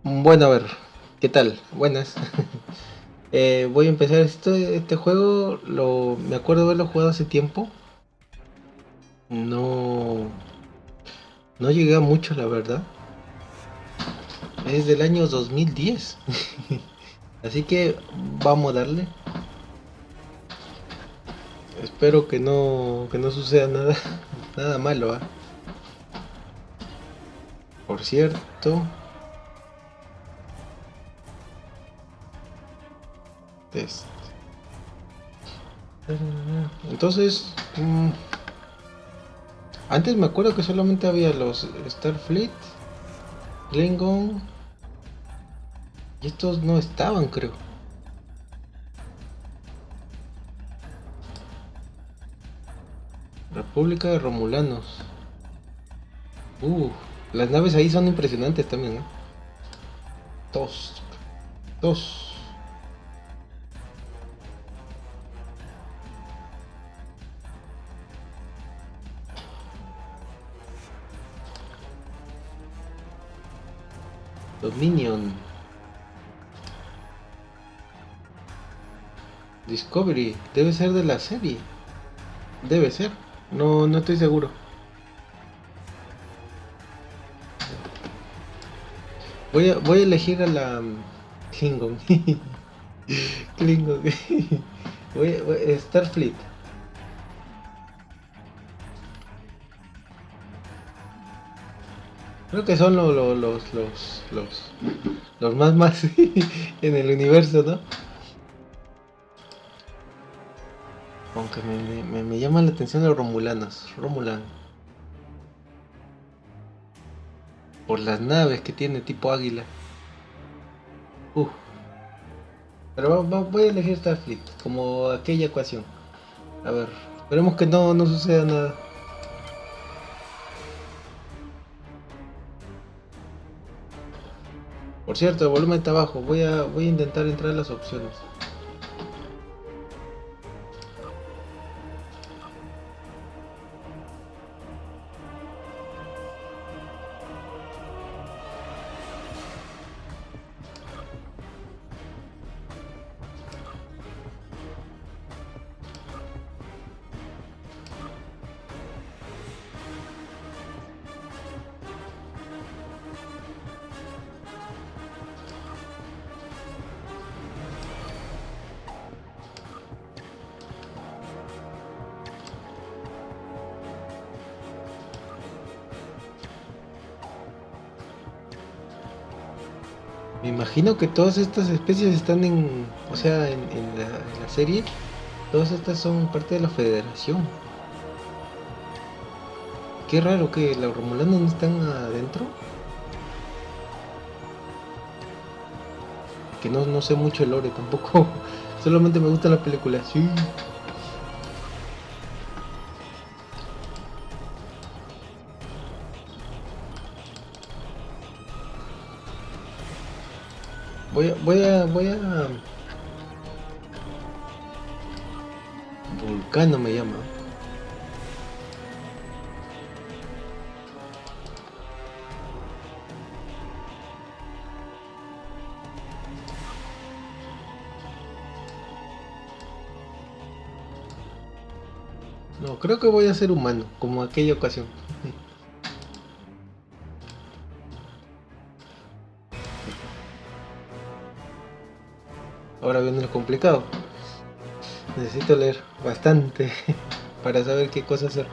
Bueno, a ver, ¿qué tal? Buenas. Voy a empezar este juego, me acuerdo haberlo jugado hace tiempo. No, no llegué a mucho, la verdad. Es del año 2010. Así que vamos a darle. Espero que no suceda nada, nada malo, ¿ah? Por cierto, test. Entonces, antes me acuerdo que solamente había los Starfleet, Klingon, y estos no estaban, creo. República de Romulanos. Uh, las naves ahí son impresionantes también, ¿no? Dos. Dos. Dominion. Discovery. Debe ser de la serie. Debe ser. No, no estoy seguro. Voy a elegir a la Klingon. Klingon. Starfleet. Creo que son los más en el universo, ¿no? Aunque me llama la atención los romulanos. Romulan. Por las naves que tiene tipo águila. Uh, pero voy a elegir Starfleet como aquella ecuación. A ver, esperemos que no suceda nada. Por cierto, el volumen está bajo. Voy a intentar entrar a las opciones. Me imagino que todas estas especies están o sea, en la serie, todas estas son parte de la Federación. Qué raro que los romulanos no están adentro. Que no sé mucho el lore tampoco. Solamente me gusta la película. Sí. Voy a. Vulcano me llama. No, creo que voy a ser humano, como aquella ocasión. Ahora viene lo complicado. Necesito leer bastante para saber qué cosa hacer.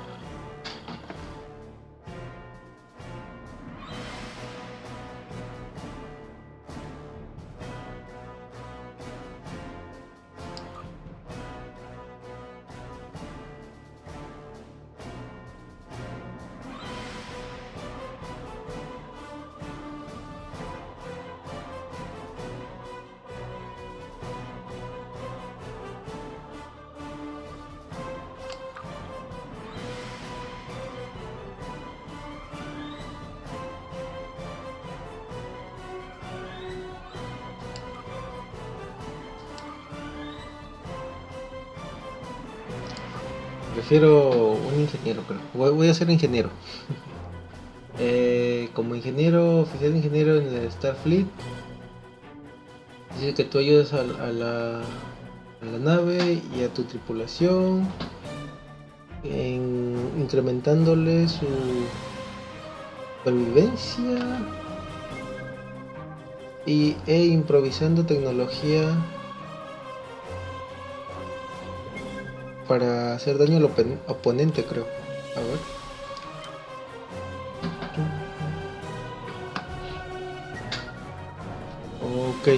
Prefiero un ingeniero, creo. Voy a ser ingeniero. Como ingeniero, oficial ingeniero en el Starfleet, dice que tú ayudas a la nave y a tu tripulación en incrementándole su supervivencia e improvisando tecnología para hacer daño al oponente, creo. A ver. Ok.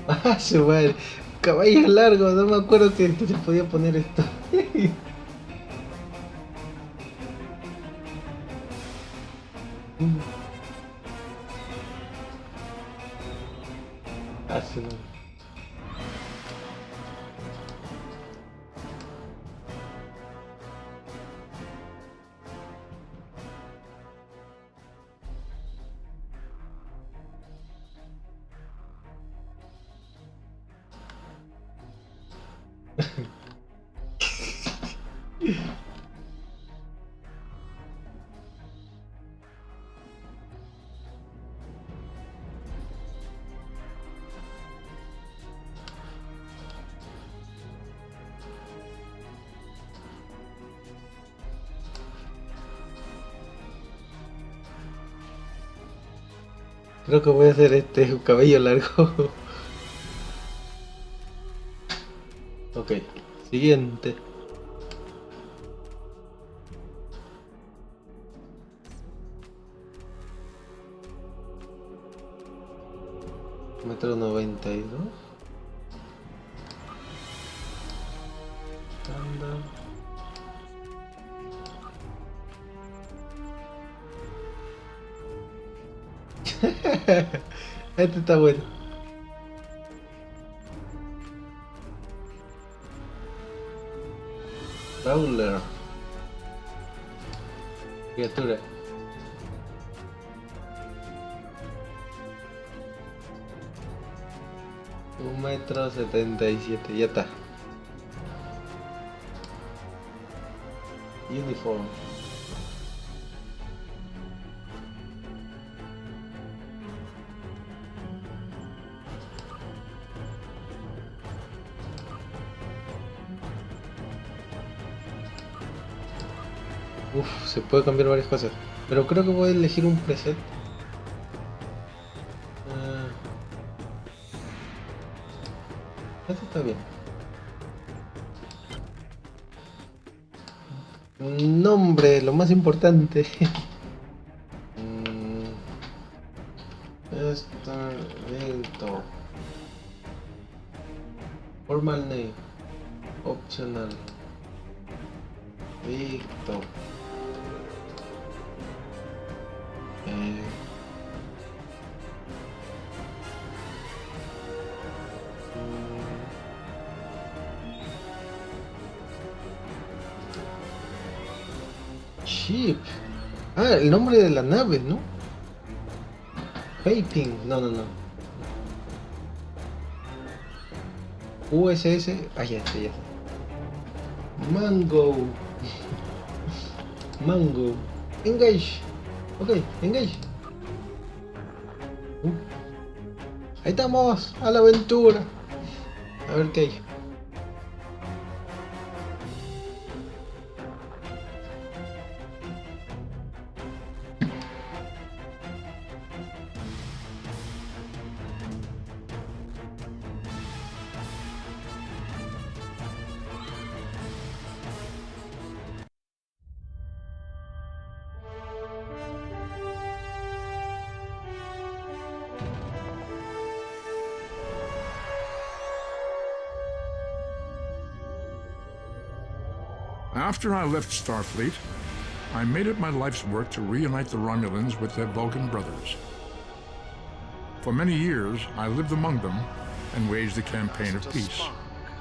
Ah, su madre. Caballo largo, no me acuerdo que se podía poner esto. Ah, su madre. Creo que voy a hacer este cabello largo. Ok, siguiente. Metro 92. Estándar. Este está bueno. Brawler. Criatura. 1,77 m, ya está. Uniform. Uf, se puede cambiar varias cosas. Pero creo que voy a elegir un preset. Este está bien. Nombre, lo más importante. Victor. Formal name. Optional. Victor. Ship. Ah, el nombre de la nave, ¿no? Vaping. No, no, no. USS. Ah, ya está, ya está. Mango. Mango. Engage. Ok, engage. Ahí estamos, a la aventura. A ver qué hay. After I left Starfleet, I made it my life's work to reunite the Romulans with their Vulcan brothers. For many years, I lived among them and waged a campaign of peace.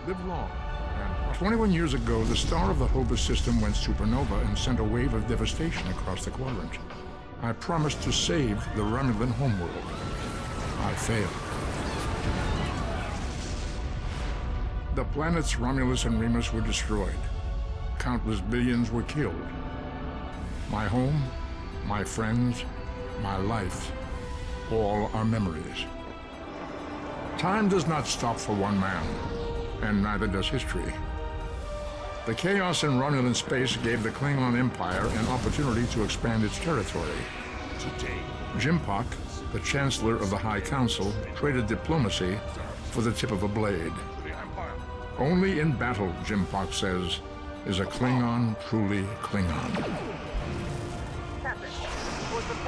Lived long. And 21 years ago, the star of the Hobus system went supernova and sent a wave of devastation across the quadrant. I promised to save the Romulan homeworld. I failed. The planets Romulus and Remus were destroyed. Countless billions were killed. My home, my friends, my life, all are memories. Time does not stop for one man, and neither does history. The chaos in Romulan space gave the Klingon Empire an opportunity to expand its territory. Today, Jimpak, the Chancellor of the High Council, traded diplomacy for the tip of a blade. the Empire. Only in battle, Jimpak says, is a Klingon truly Klingon.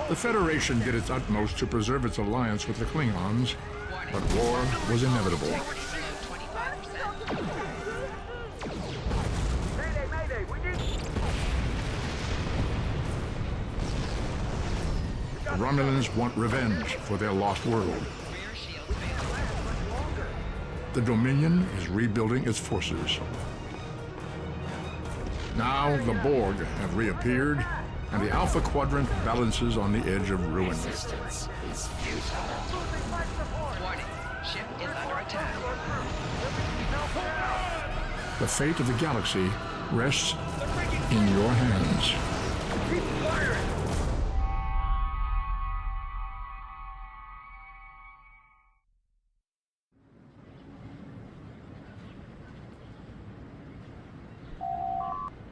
The Federation did its utmost to preserve its alliance with the Klingons, but war was inevitable. The Romulans want revenge for their lost world. The Dominion is rebuilding its forces. Now the Borg have reappeared, and the Alpha Quadrant balances on the edge of ruin. Resistance is futile. Warning, ship is under attack. The fate of the galaxy rests in your hands.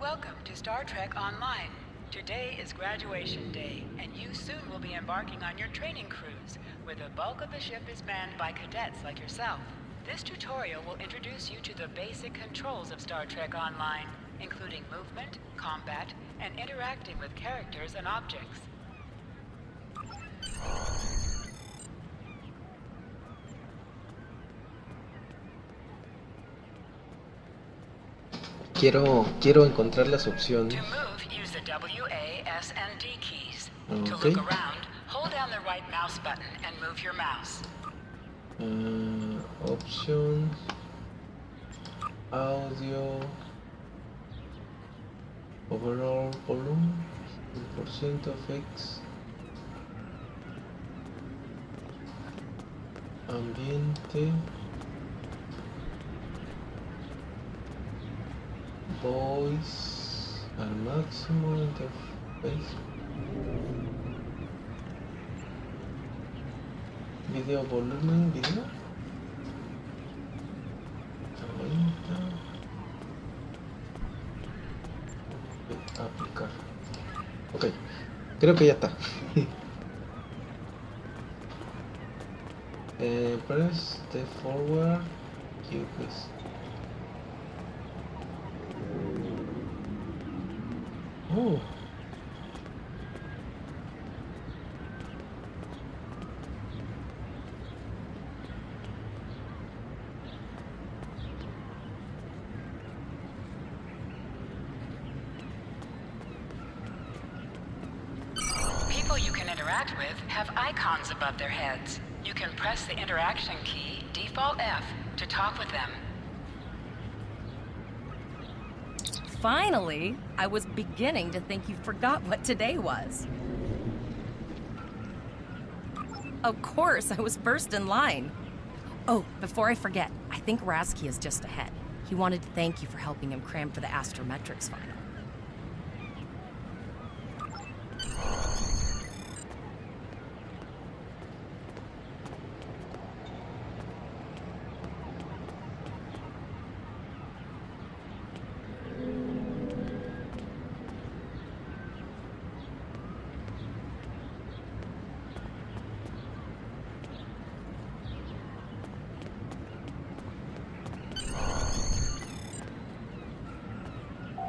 Welcome to Star Trek Online. Today is graduation day, and you soon will be embarking on your training cruise, where the bulk of the ship is manned by cadets like yourself. This tutorial will introduce you to the basic controls of Star Trek Online, including movement, combat, and interacting with characters and objects. Quiero encontrar las opciones. To move, use the W, A, S, and D keys. To Okay. look around, hold down the right mouse button and move your mouse. Options, audio, overall volume, 100% effects, ambiente, voice al máximo, interface, video volumen, video 90, aplicar. Ok, creo que ya está. Press the forward Q pues. Oh. People you can interact with have icons above their heads. You can press the interaction key, default F, to talk with them. Finally, I was beginning to think you forgot what today was. Of course, I was first in line. Oh, before I forget, I think Rasky is just ahead. He wanted to thank you for helping him cram for the astrometrics final.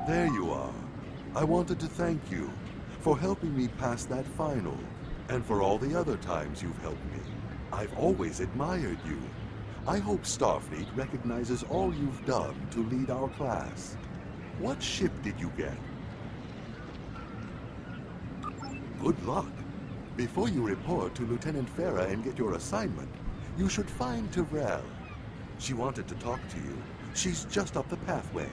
There you are. I wanted to thank you for helping me pass that final, and for all the other times you've helped me. I've always admired you. I hope Starfleet recognizes all you've done to lead our class. What ship did you get? Good luck. Before you report to Lieutenant Farah and get your assignment, you should find Tyrell. She wanted to talk to you. She's just up the pathway.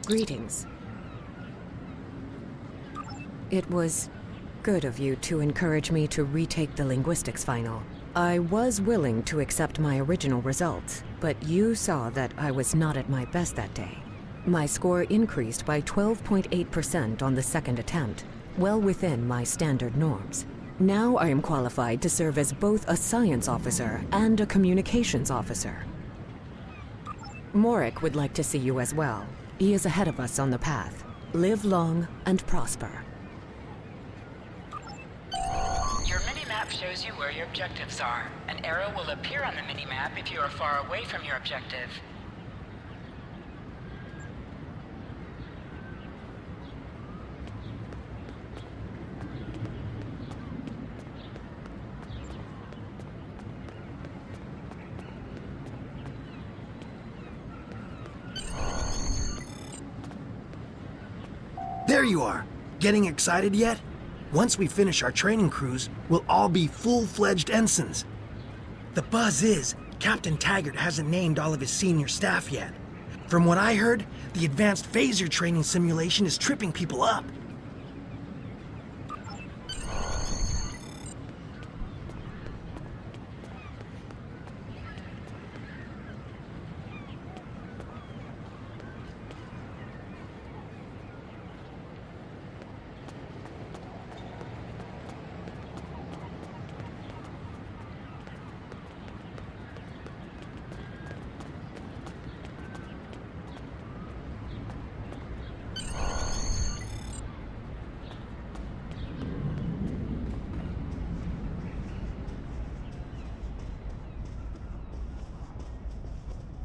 Greetings. It was good of you to encourage me to retake the linguistics final. I was willing to accept my original results, but you saw that I was not at my best that day. My score increased by 12.8% on the second attempt, well within my standard norms. Now I am qualified to serve as both a science officer and a communications officer. Morik would like to see you as well. He is ahead of us on the path. Live long and prosper. Your mini-map shows you where your objectives are. An arrow will appear on the mini-map if you are far away from your objective. There you are! Getting excited yet? Once we finish our training cruise, we'll all be full-fledged ensigns. The buzz is, Captain Taggart hasn't named all of his senior staff yet. From what I heard, the advanced phaser training simulation is tripping people up.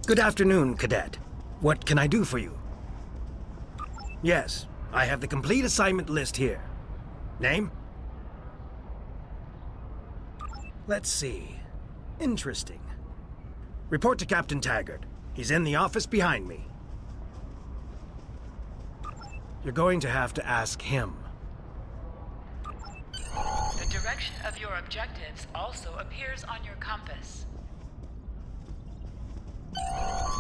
Good afternoon, Cadet. What can I do for you? Yes, I have the complete assignment list here. Name? Let's see. Interesting. Report to Captain Taggart. He's in the office behind me. You're going to have to ask him. The direction of your objectives also appears on your compass.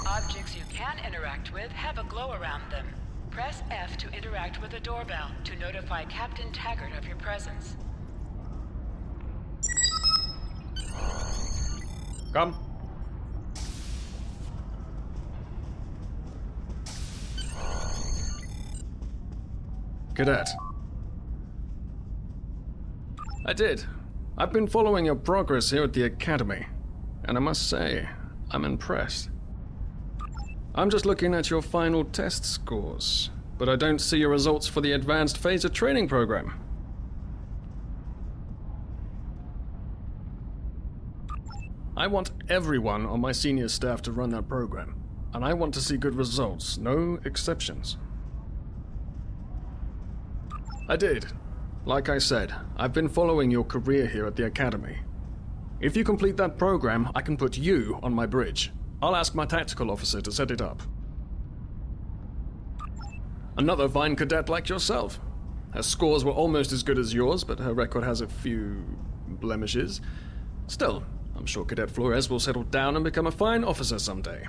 Objects you can interact with have a glow around them. Press F to interact with a doorbell to notify Captain Taggart of your presence. Come. Cadet. I did. I've been following your progress here at the Academy, and I must say, I'm impressed. I'm just looking at your final test scores, but I don't see your results for the Advanced Phaser Training Program. I want everyone on my senior staff to run that program, and I want to see good results, no exceptions. I did. Like I said, I've been following your career here at the Academy. If you complete that program, I can put you on my bridge. I'll ask my tactical officer to set it up. Another fine cadet like yourself. Her scores were almost as good as yours, but her record has a few blemishes. Still, I'm sure Cadet Flores will settle down and become a fine officer someday.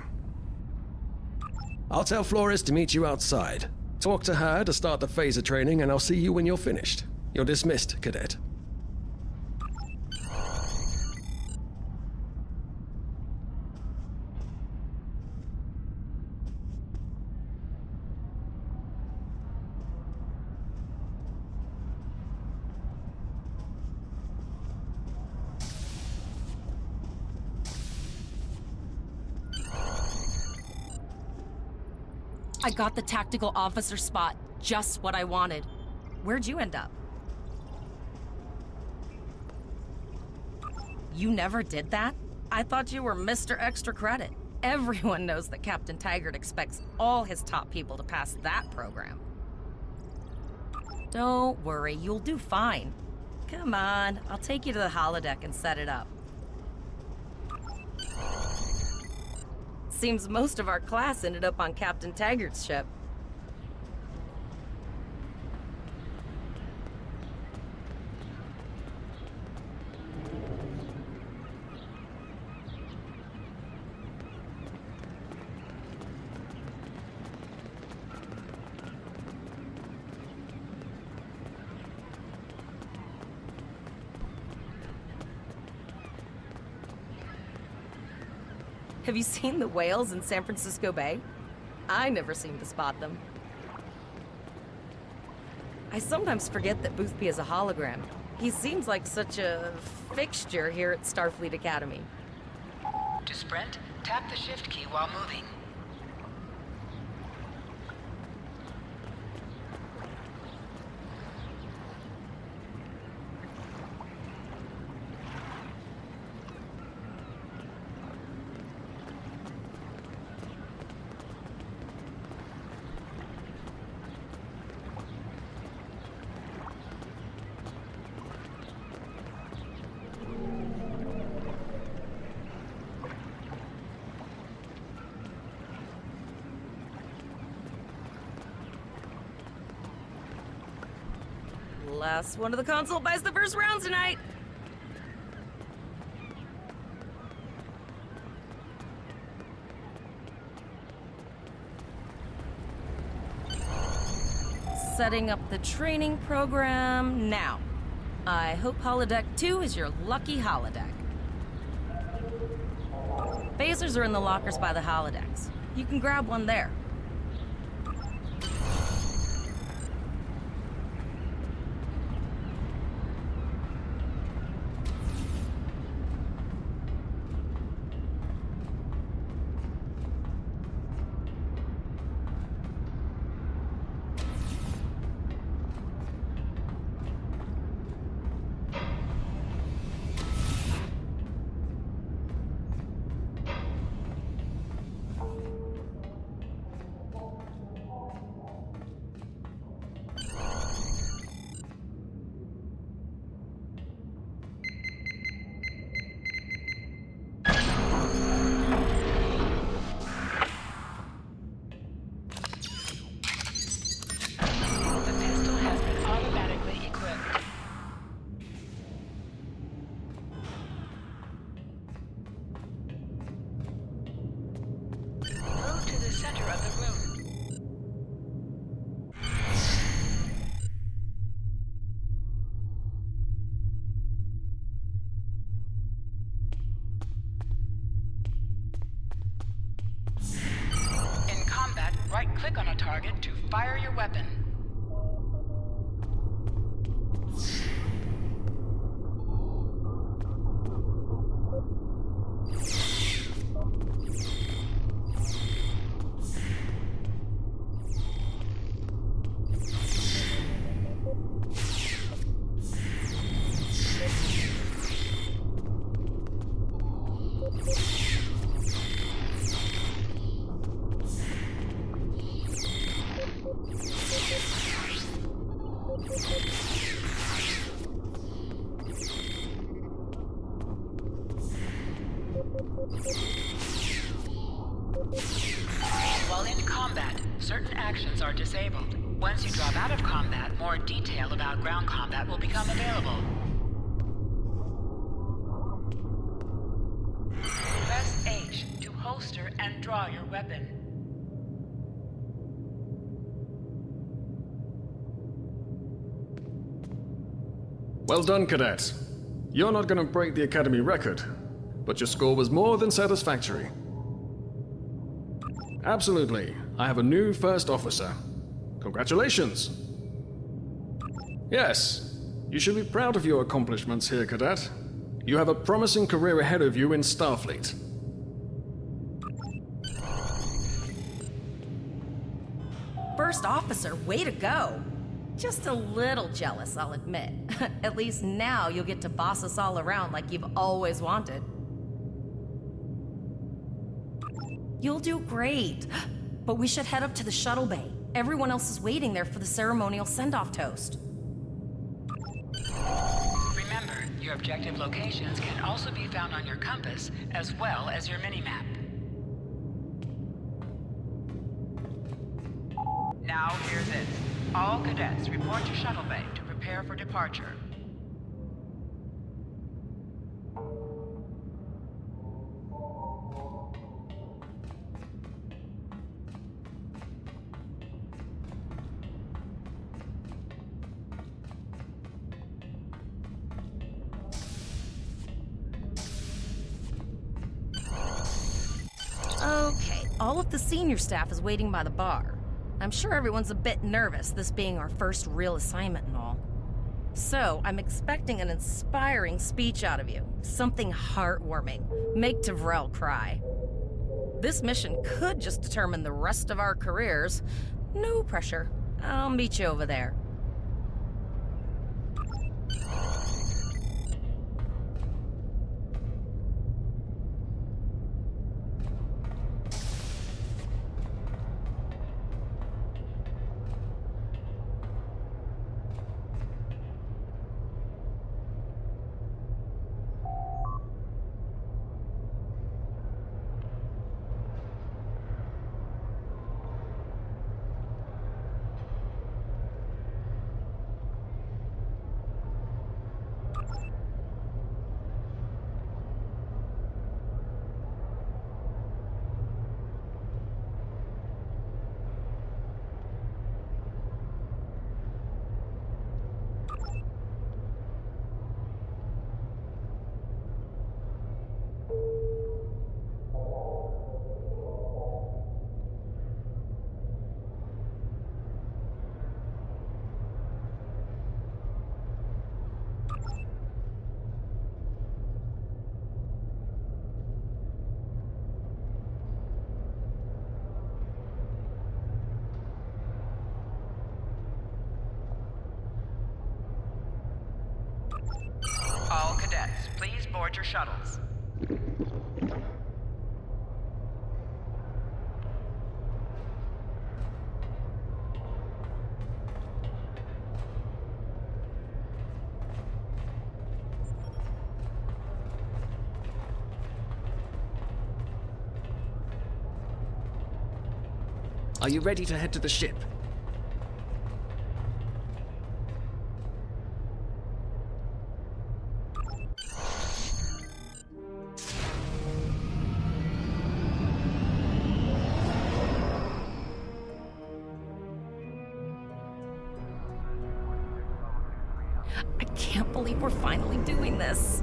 I'll tell Flores to meet you outside. Talk to her to start the phaser training, and I'll see you when you're finished. You're dismissed, Cadet. I got the tactical officer spot. Just what I wanted. Where'd you end up? You never did that? I thought you were Mr. Extra Credit. Everyone knows that Captain Taggart expects all his top people to pass that program. Don't worry, you'll do fine. Come on, I'll take you to the holodeck and set it up. Seems most of our class ended up on Captain Taggart's ship. Have you seen the whales in San Francisco Bay? I never seem to spot them. I sometimes forget that Boothby is a hologram. He seems like such a fixture here at Starfleet Academy. To sprint, tap the shift key while moving. Last one of the console buys the first round tonight. Setting up the training program now. I hope holodeck 2 is your lucky holodeck. Phasers are in the lockers by the holodecks. You can grab one there. The pistol has been automatically equipped. Move to the center of the room. In combat, right-click on a target to fire your weapon. While in combat, certain actions are disabled. Once you drop out of combat, more detail about ground combat will become available. Press H to holster and draw your weapon. Well done, Cadet. You're not going to break the Academy record, but your score was more than satisfactory. Absolutely. I have a new first officer. Congratulations. Yes, you should be proud of your accomplishments here, Cadet. You have a promising career ahead of you in Starfleet. First officer, way to go. Just a little jealous, I'll admit. At least now you'll get to boss us all around like you've always wanted. You'll do great. But we should head up to the shuttle bay. Everyone else is waiting there for the ceremonial send-off toast. Remember, your objective locations can also be found on your compass, as well as your mini-map. Now hear this. All cadets report to shuttle bay to prepare for departure. Okay, all of the senior staff is waiting by the bar. I'm sure everyone's a bit nervous, this being our first real assignment and all. So, I'm expecting an inspiring speech out of you. Something heartwarming. Make Tavrel cry. This mission could just determine the rest of our careers. No pressure. I'll meet you over there. All cadets, please board your shuttles. Are you ready to head to the ship? I can't believe we're finally doing this.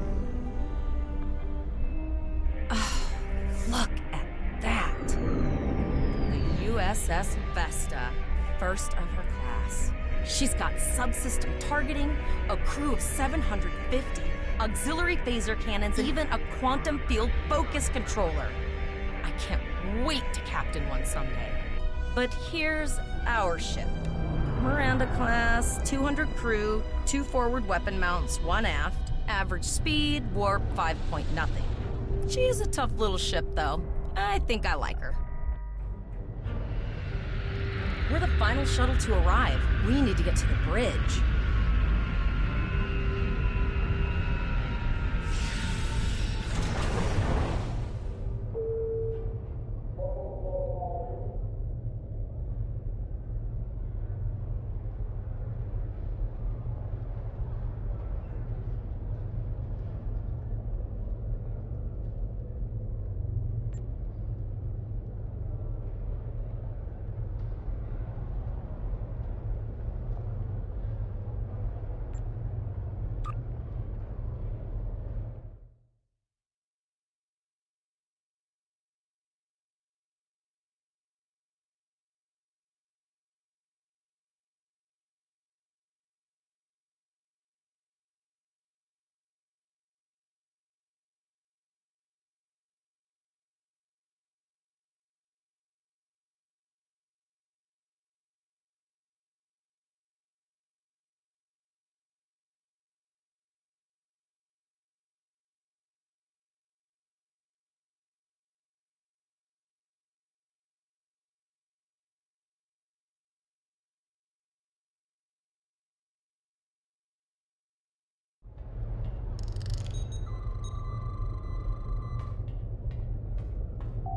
Oh, look at that. The USS Vesta, first of her class. She's got subsystem targeting, a crew of 750, auxiliary phaser cannons, and even a quantum field focus controller. I can't wait to captain one someday. But here's our ship. Miranda class, 200 crew, 2 forward weapon mounts, 1 aft, average speed, warp 5 point nothing. She is a tough little ship, though. I think I like her. We're the final shuttle to arrive. We need to get to the bridge.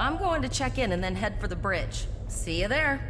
I'm going to check in and then head for the bridge. See you there.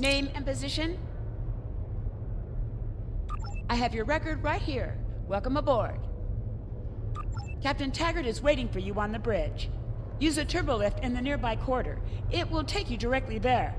Name and position? I have your record right here. Welcome aboard. Captain Taggart is waiting for you on the bridge. Use a turbolift in the nearby quarter. It will take you directly there.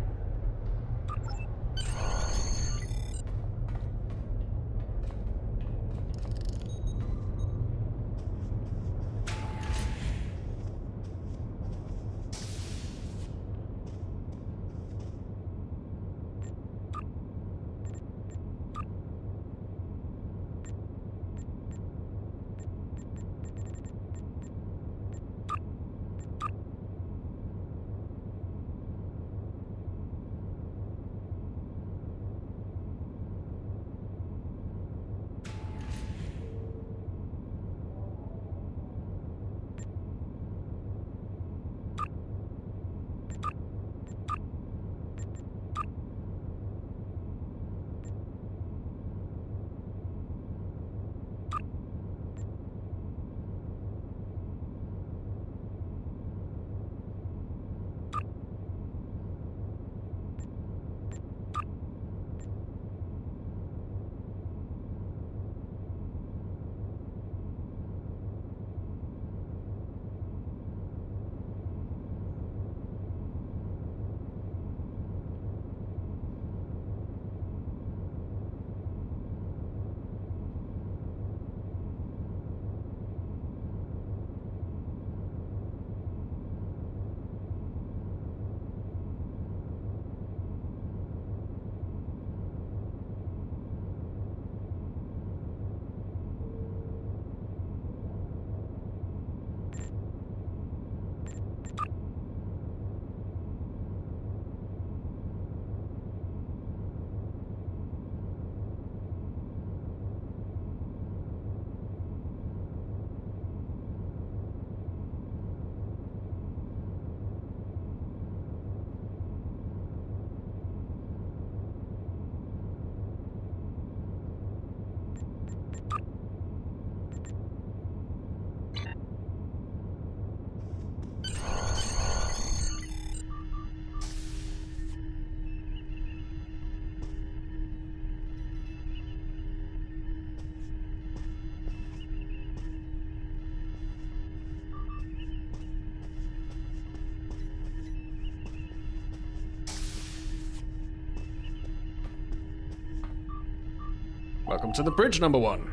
Welcome to the bridge, number one.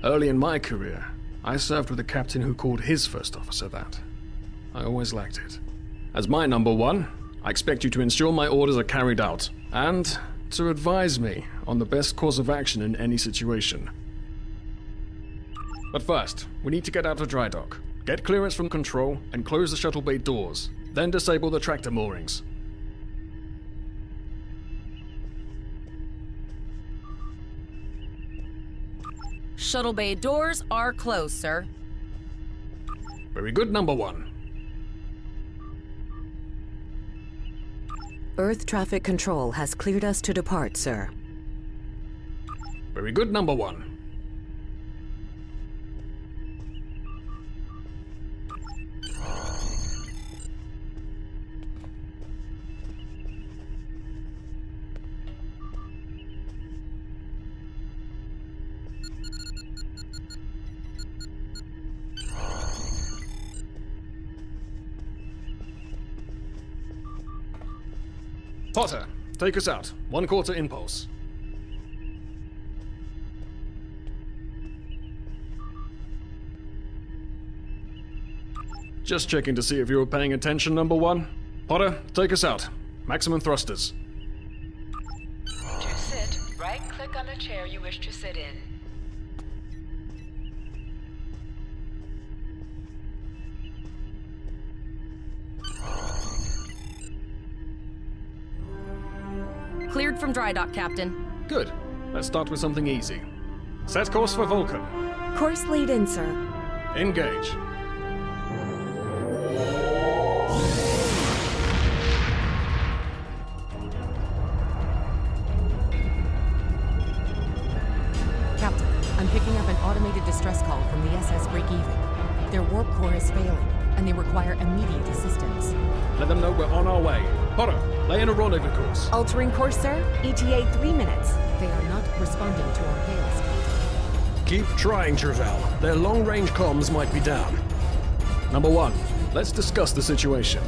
Early in my career, I served with a captain who called his first officer that. I always liked it. As my number one, I expect you to ensure my orders are carried out, and to advise me on the best course of action in any situation. But first, we need to get out of dry dock, get clearance from control, and close the shuttle bay doors, then disable the tractor moorings. Shuttle bay doors are closed, sir. Very good, number one. Earth traffic control has cleared us to depart, sir. Very good, number one. Potter, take us out. 1/4 impulse. Just checking to see if you were paying attention, number one. Potter, take us out. Maximum thrusters. To sit, right-click on the chair you wish to sit in. Cleared from dry dock, Captain. Good. Let's start with something easy. Set course for Vulcan. Course lead in, sir. Engage. Captain, I'm picking up an automated distress call from the SS Breakeven. Their warp core is failing, and they require immediate assistance. Let them know we're on our way. Potter, lay in a rendezvous course. Altering course, sir. ETA 3 minutes. They are not responding to our hails. Keep trying, Travell. Their long-range comms might be down. Number 1, let's discuss the situation.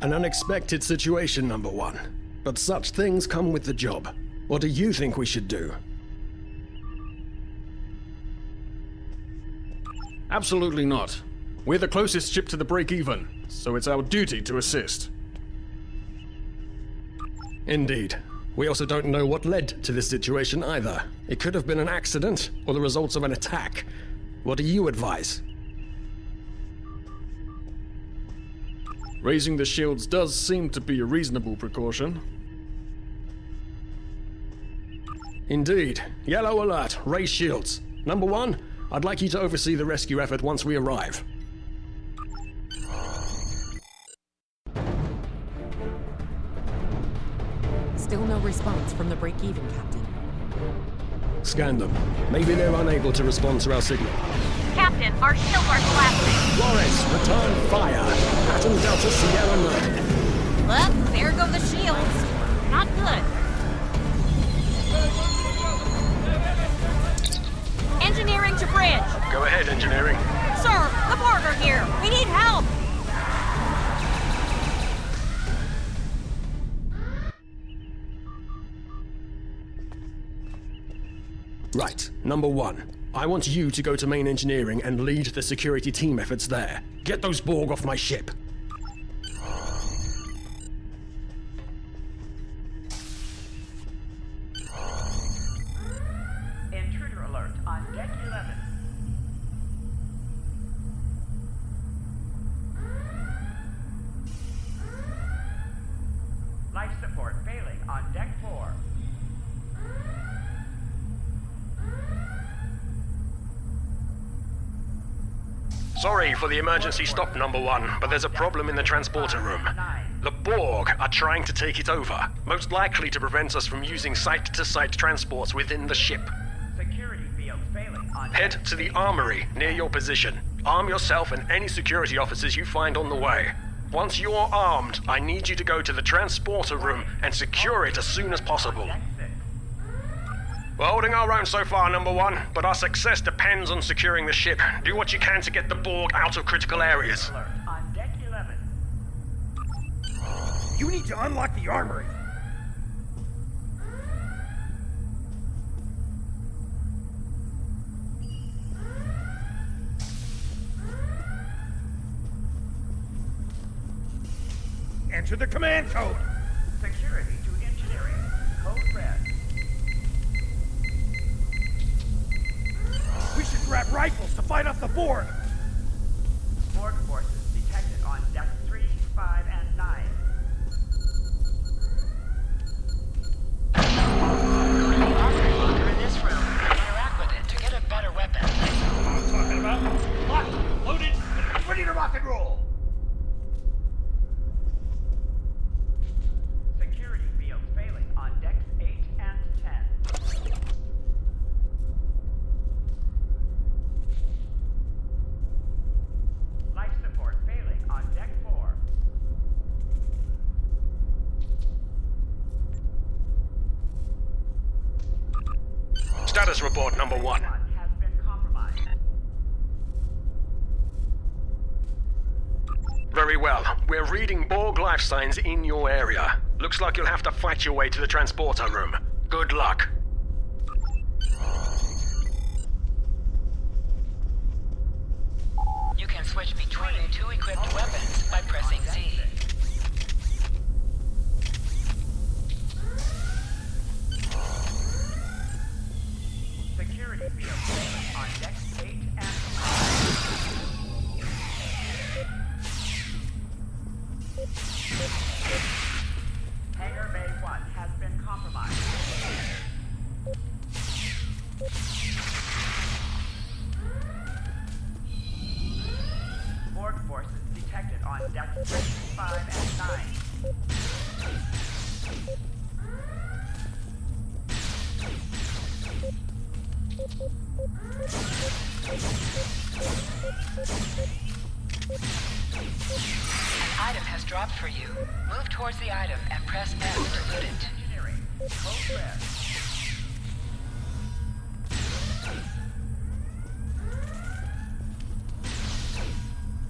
An unexpected situation, Number 1. But such things come with the job. What do you think we should do? Absolutely not. We're the closest ship to the break-even, so it's our duty to assist. Indeed. We also don't know what led to this situation either. It could have been an accident or the results of an attack. What do you advise? Raising the shields does seem to be a reasonable precaution. Indeed. Yellow alert. Raise shields. Number 1, I'd like you to oversee the rescue effort once we arrive. Still no response from the break-even, Captain. Scan them. Maybe they're unable to respond to our signal. Captain, our shields are collapsing. Flores, return fire. Pattern Delta Sierra 9. Look, there go the shields. Not good. Engineering to bridge. Go ahead, engineering. Sir, the Borg are here. We need help. Right. Number 1. I want you to go to main engineering and lead the security team efforts there. Get those Borg off my ship. Intruder alert on deck 11. Life support failing on deck 4. Sorry for the emergency stop, Number 1, but there's a problem in the transporter room. The Borg are trying to take it over, most likely to prevent us from using site-to-site transports within the ship. Security field failing on Head to the armory near your position. Arm yourself and any security officers you find on the way. Once you're armed, I need you to go to the transporter room and secure it as soon as possible. deck 6. We're holding our own so far, Number 1, but our success depends on securing the ship. Do what you can to get the Borg out of critical areas. Alert on deck 11. You need to unlock the armory. Enter the command code. Security to engineering. Code red. We should grab rifles to fight off the Borg. Borg forces detected on deck 3, 5, and 9. The armory locker in this room. Interact with it to get a better weapon. I'm talking about locked, loaded, and ready to rock and roll. Security field failing on decks 8 and 10. Life support failing on deck 4. Status report, Number 1. One has been compromised. Very well. We're reading Borg life signs in your area. Looks like you'll have to fight your way to the transporter room. Good luck. You can switch between 2 equipped weapons by pressing Z. Security field failing on decks 8 and 9. Hangar Bay 1 has been compromised. Borg forces detected on deck 3. Move towards the item and press F to loot it. Engineering. Code red.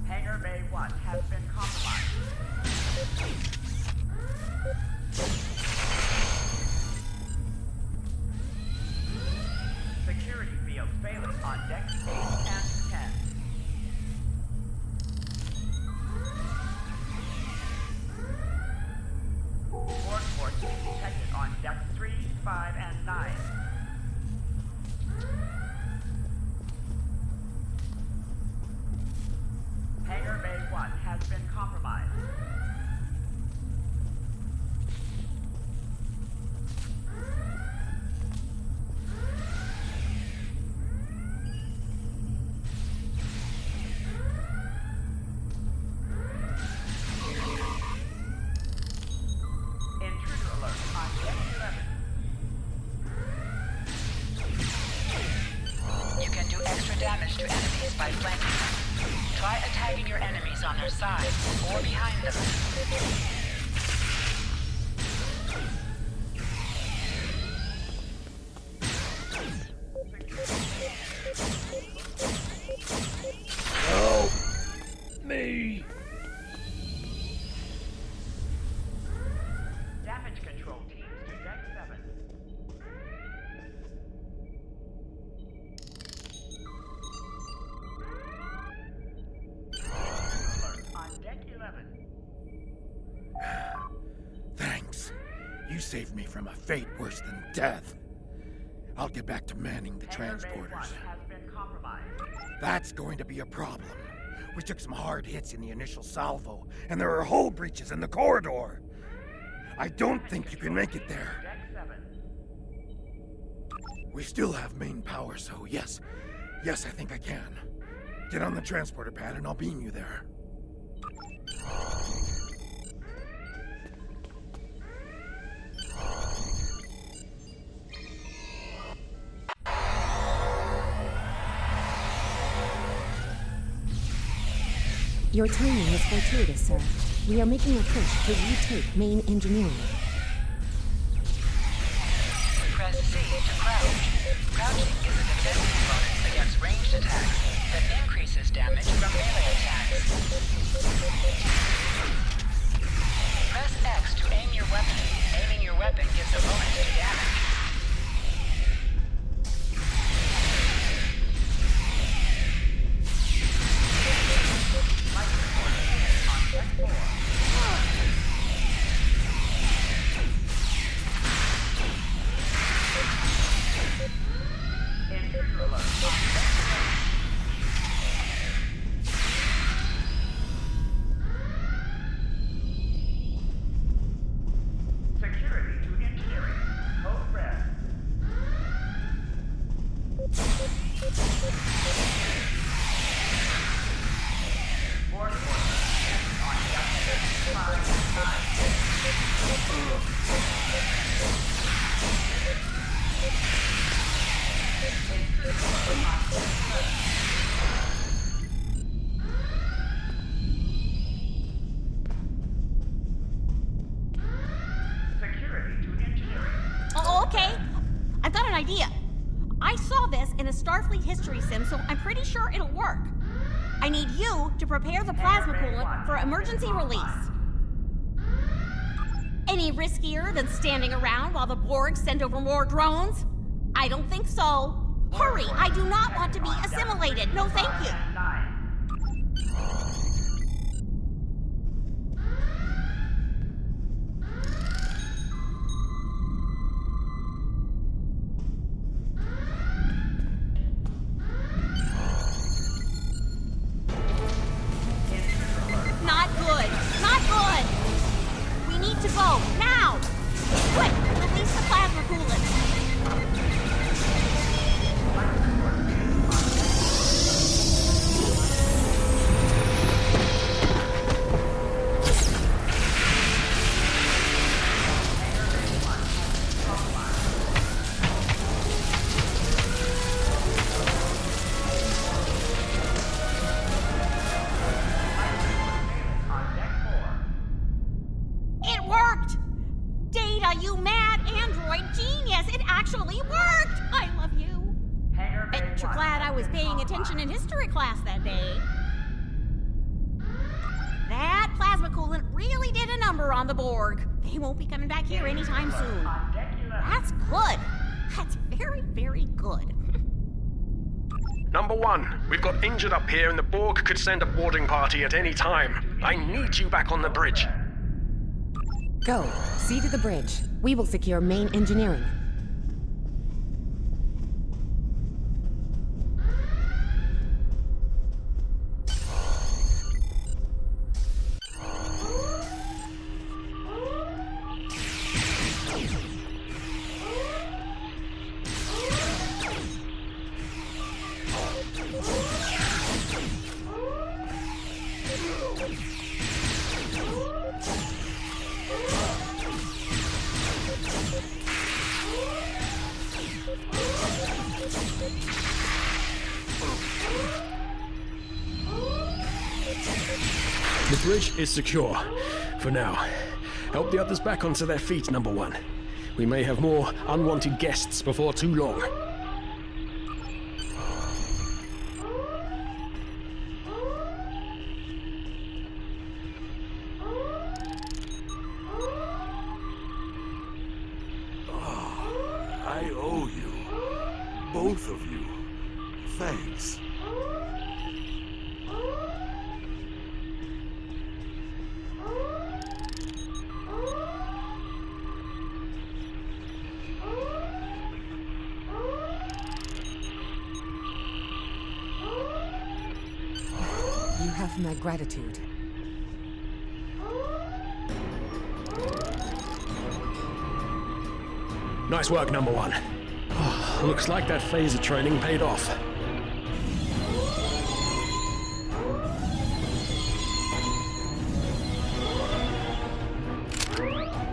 Hangar Bay 1 has been compromised. Security field failing on decks 8 and 10. Board force detected on decks 3, 5, and 9. Hangar Bay 1 has been compromised. Intruder alert on deck 11. You can do extra damage to enemies by flanking them. Try attacking your enemies on their sides or behind them. Damage control teams to deck 7. Alert on deck 11. Thanks. You saved me from a fate worse than death. I'll get back to manning the Hangar Bay 1 transporters. has been compromised. That's going to be a problem. We took some hard hits in the initial salvo, and there are hull breaches in the corridor. I don't think you can make it there. Deck 7. We still have main power, so yes. Yes, I think I can. Get on the transporter pad and I'll beam you there. Your timing is fortuitous, sir. We are making a push to retake main engineering. Press C to crouch. Crouching is a defensive bonus against ranged attacks that increases damage from melee attacks. Press X to aim your weapon. Aiming your weapon gives a bonus to damage. On deck 4. Intruder alert on deck 7. Security to engineering. Code red. Board force on deck 5 and 9. Security to engineering. Oh, okay. I've got an idea. I saw this in a Starfleet history sim, so I'm pretty sure it'll work. I need you to prepare the plasma coolant for emergency release. Any riskier than standing around while the Borg send over more drones? I don't think so. Hurry! I do not want to be assimilated. No, thank you. 9. Not good. Not good. We need to go now. Quick, release the plasma coolant. On deck 4. It worked! Data, you mad android genius! It actually worked! I love you. Bet you're glad I was paying attention in history class that day. That plasma coolant really did a number on the Borg. They won't be coming back here anytime soon. That's good. That's very, very good. Number 1, we've got injured up here and the Borg could send a boarding party at any time. I need you back on the bridge. Go. See to the bridge. We will secure main engineering. The bridge is secure. For now. Help the others back onto their feet, Number 1. We may have more unwanted guests before too long. I owe you. Both of you. Thanks. You have my gratitude. Nice work, Number 1. Looks like that phaser training paid off.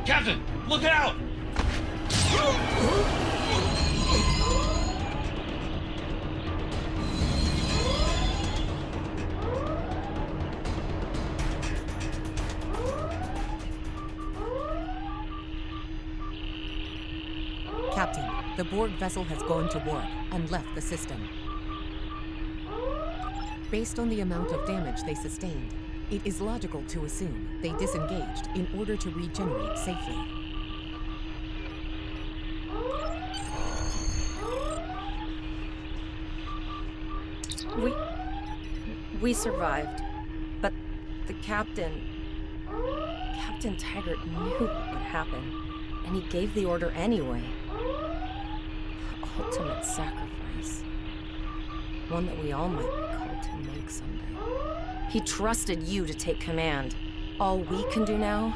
Captain, look out! Captain, the Borg vessel has gone to warp and left the system. Based on the amount of damage they sustained, it is logical to assume they disengaged in order to regenerate safely. We survived, but the Captain Taggart knew what would happen, and he gave the order anyway. The ultimate sacrifice. One that we all might be called to make someday. He trusted you to take command. All we can do now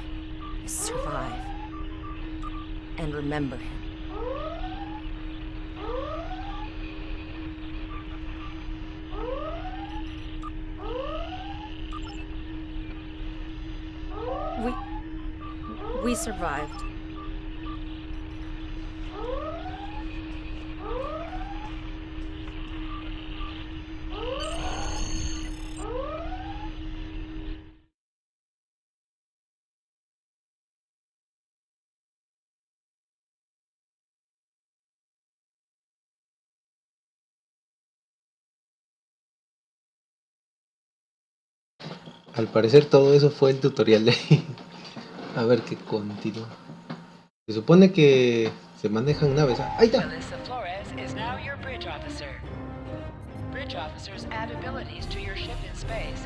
is survive. And remember him. We survived. Al parecer todo eso fue el tutorial de A ver qué continúa. Se supone que se manejan naves. ¡Ahí está! Melissa Flores is now your bridge officer. Bridge officers add abilities to your ship in space.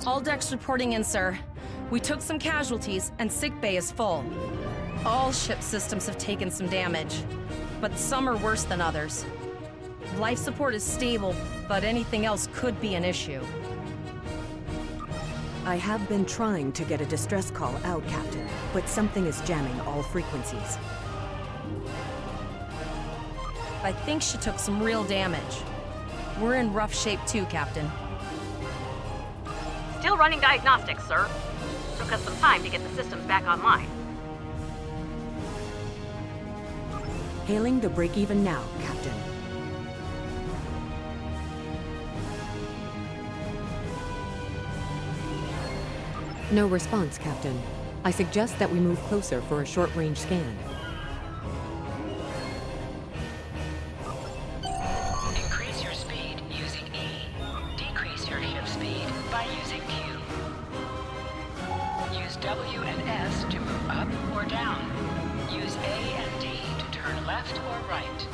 All decks reporting in, sir. We took some casualties, and sickbay is full. All ship systems have taken some damage, but some are worse than others. Life support is stable, but anything else could be an issue. I have been trying to get a distress call out, Captain, but something is jamming all frequencies. I think she took some real damage. We're in rough shape too, Captain. Still running diagnostics, sir. Took us some time to get the systems back online. Hailing the break-even now, Captain. No response, Captain. I suggest that we move closer for a short-range scan. Increase your speed using E. Decrease your ship speed by using Q. Use W and S to move up or down. Use A and D to turn left or right.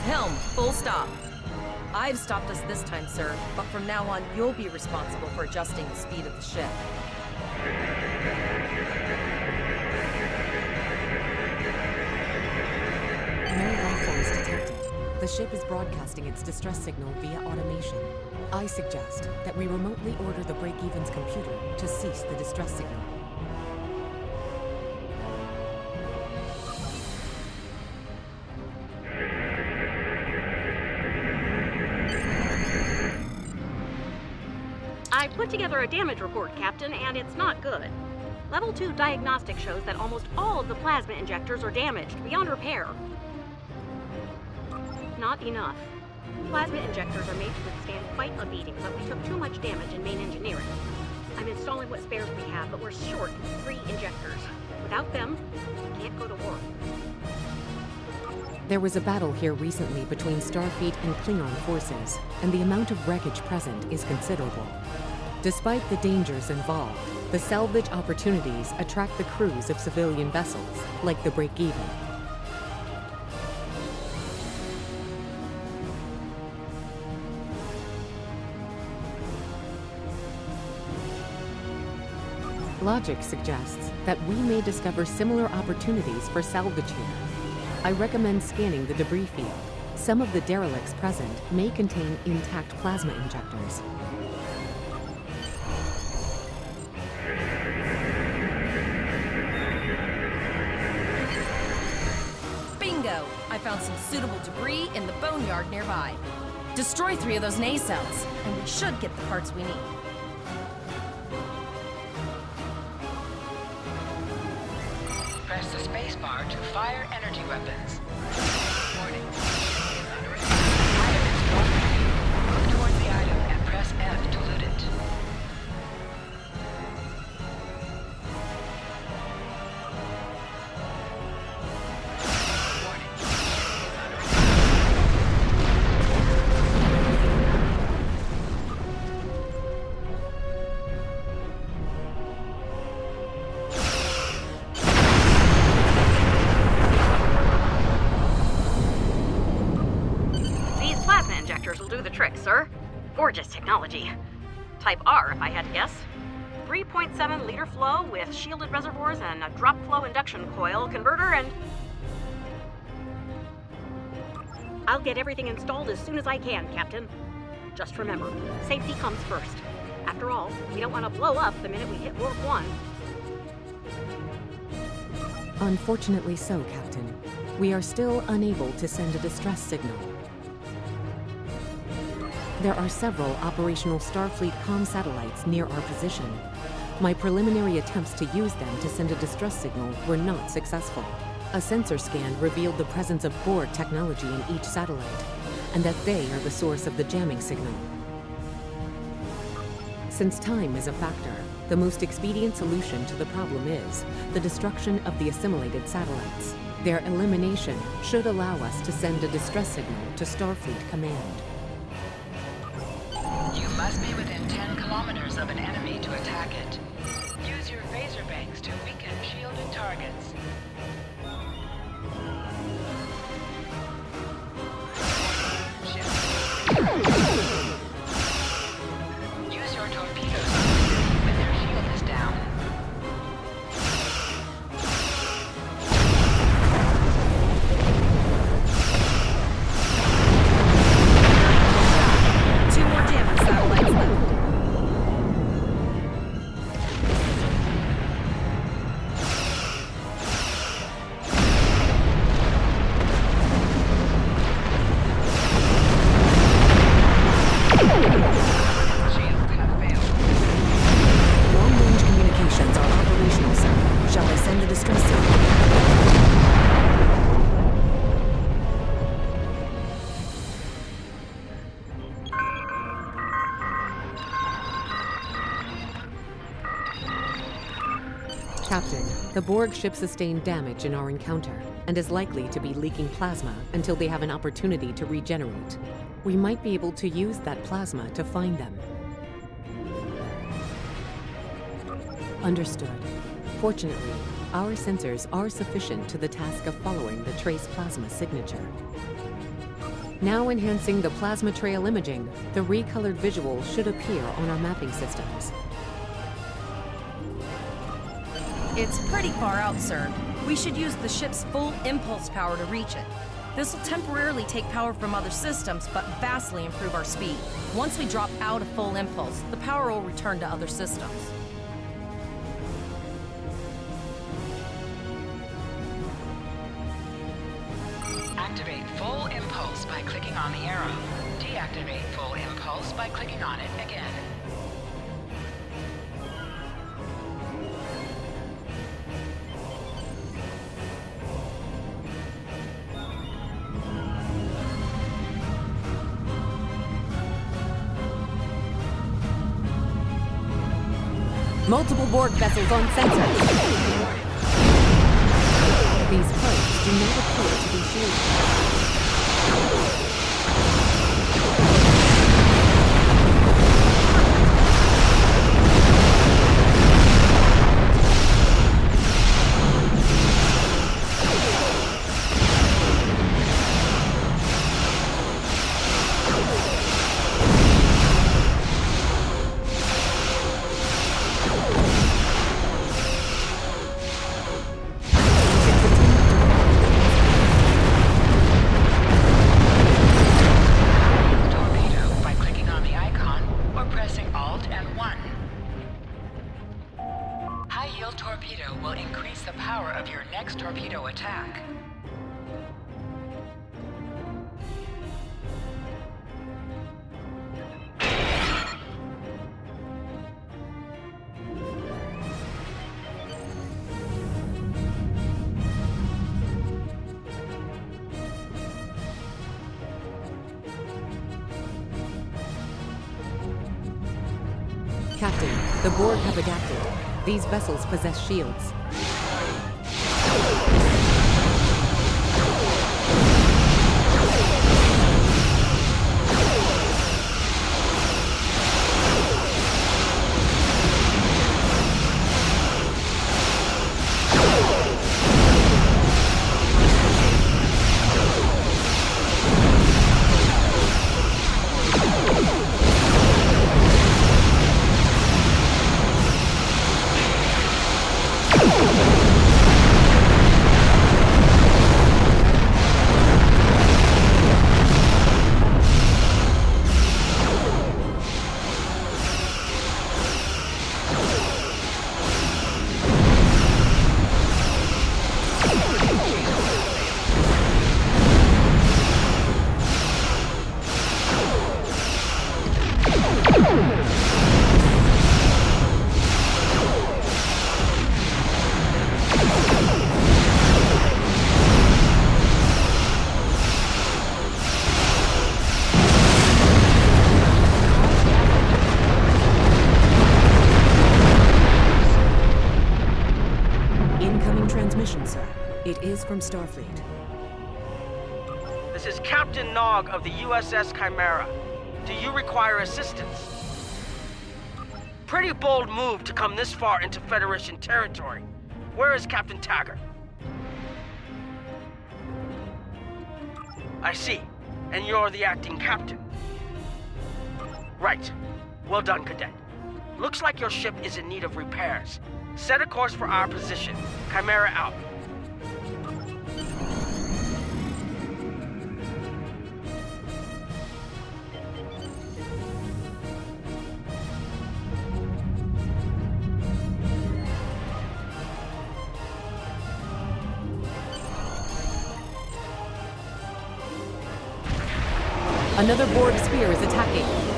Helm, full stop. I've stopped us this time, sir, but from now on, you'll be responsible for adjusting the speed of the ship. No life forms detected. The ship is broadcasting its distress signal via automation. I suggest that we remotely order the break-evens computer to cease the distress signal. I put together a damage report, Captain, and it's not good. Level 2 diagnostic shows that almost all of the plasma injectors are damaged beyond repair. Not enough. Plasma injectors are made to withstand quite a beating, but we took too much damage in main engineering. I'm installing what spares we have, but we're short 3 injectors. Without them, we can't go to war. There was a battle here recently between Starfleet and Klingon forces, and the amount of wreckage present is considerable. Despite the dangers involved, the salvage opportunities attract the crews of civilian vessels, like the Break-Even. Logic suggests that we may discover similar opportunities for salvage here. I recommend scanning the debris field. Some of the derelicts present may contain intact plasma injectors. Bingo! I found some suitable debris in the boneyard nearby. Destroy 3 of those nacelles, and we should get the parts we need. Press the space bar to fire energy weapons. Warning. Item is broken. Move towards the item and press F to loot it. Will do the trick, sir. Gorgeous technology. Type R, if I had to guess. 3.7 liter flow with shielded reservoirs and a drop flow induction coil converter and... I'll get everything installed as soon as I can, Captain. Just remember, safety comes first. After all, we don't want to blow up the minute we hit Warp 1. Unfortunately so, Captain. We are still unable to send a distress signal. There are several operational Starfleet comm satellites near our position. My preliminary attempts to use them to send a distress signal were not successful. A sensor scan revealed the presence of Borg technology in each satellite, and that they are the source of the jamming signal. Since time is a factor, the most expedient solution to the problem is the destruction of the assimilated satellites. Their elimination should allow us to send a distress signal to Starfleet Command. You must be within 10 kilometers of an enemy to attack it. Use your phaser banks to weaken shielded targets. Use your torpedoes when their shield is down. Two more jamming satellites left. Captain, the Borg ship sustained damage in our encounter and is likely to be leaking plasma until they have an opportunity to regenerate. We might be able to use that plasma to find them. Understood. Fortunately, our sensors are sufficient to the task of following the trace plasma signature. Now enhancing the plasma trail imaging, the recolored visual should appear on our mapping systems. It's pretty far out, sir. We should use the ship's full impulse power to reach it. This will temporarily take power from other systems, but vastly improve our speed. Once we drop out of full impulse, the power will return to other systems. Activate full impulse by clicking on the arrow. Deactivate full impulse by clicking on it again. Multiple Borg vessels on sensors. These probes do not appear to be shielded. Torpedo will increase the power of your next torpedo attack. Captain, the Borg have adapted. These vessels possess shields. Transmission, sir. It is from Starfleet. This is Captain Nog of the USS Chimera. Do you require assistance? Pretty bold move to come this far into Federation territory. Where is Captain Taggart? I see. And you're the acting captain. Right. Well done, Cadet. Looks like your ship is in need of repairs. Set a course for our position. Chimera out. Another Borg sphere is attacking.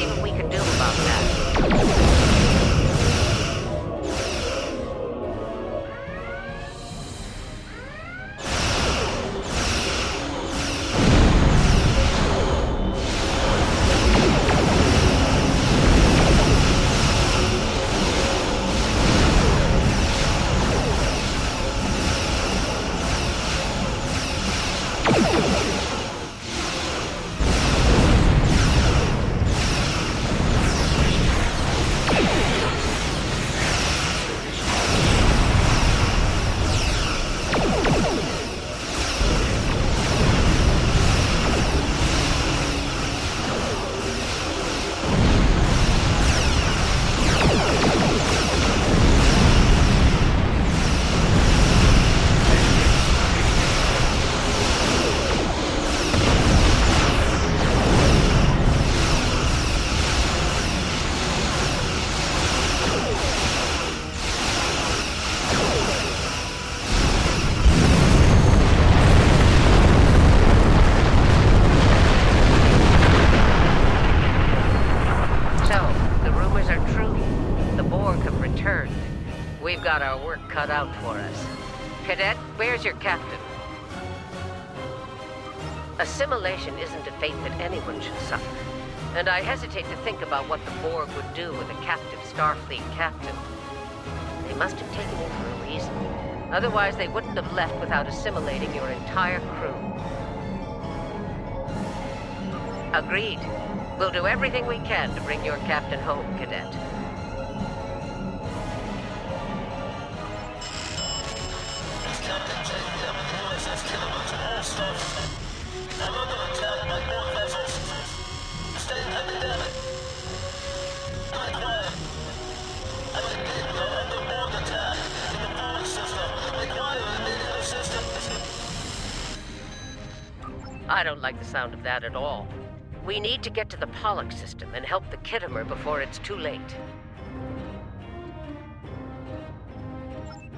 see what we can do about that. We've got our work cut out for us. Cadet, where's your captain? Assimilation isn't a fate that anyone should suffer. And I hesitate to think about what the Borg would do with a captive Starfleet captain. They must have taken him for a reason. Otherwise, they wouldn't have left without assimilating your entire crew. Agreed. We'll do everything we can to bring your captain home, Cadet. I don't like the sound of that at all. We need to get to the Pollock system and help the Kittimer before it's too late.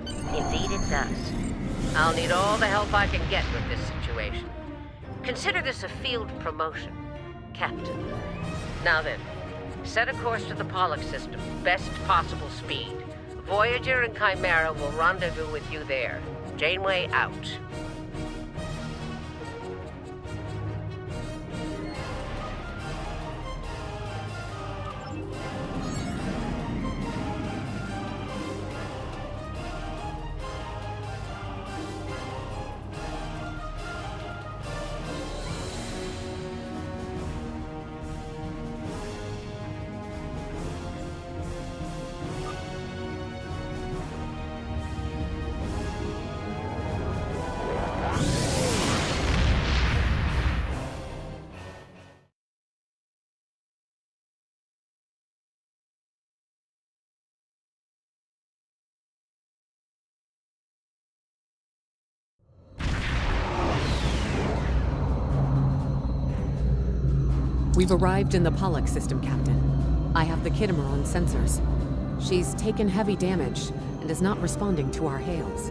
Indeed it does. I'll need all the help I can get with this situation. Consider this a field promotion, Captain. Now then, set a course to the Pollock system, best possible speed. Voyager and Chimera will rendezvous with you there. Janeway out. We've arrived in the Pollock system, Captain. I have the Kittimer on sensors. She's taken heavy damage and is not responding to our hails.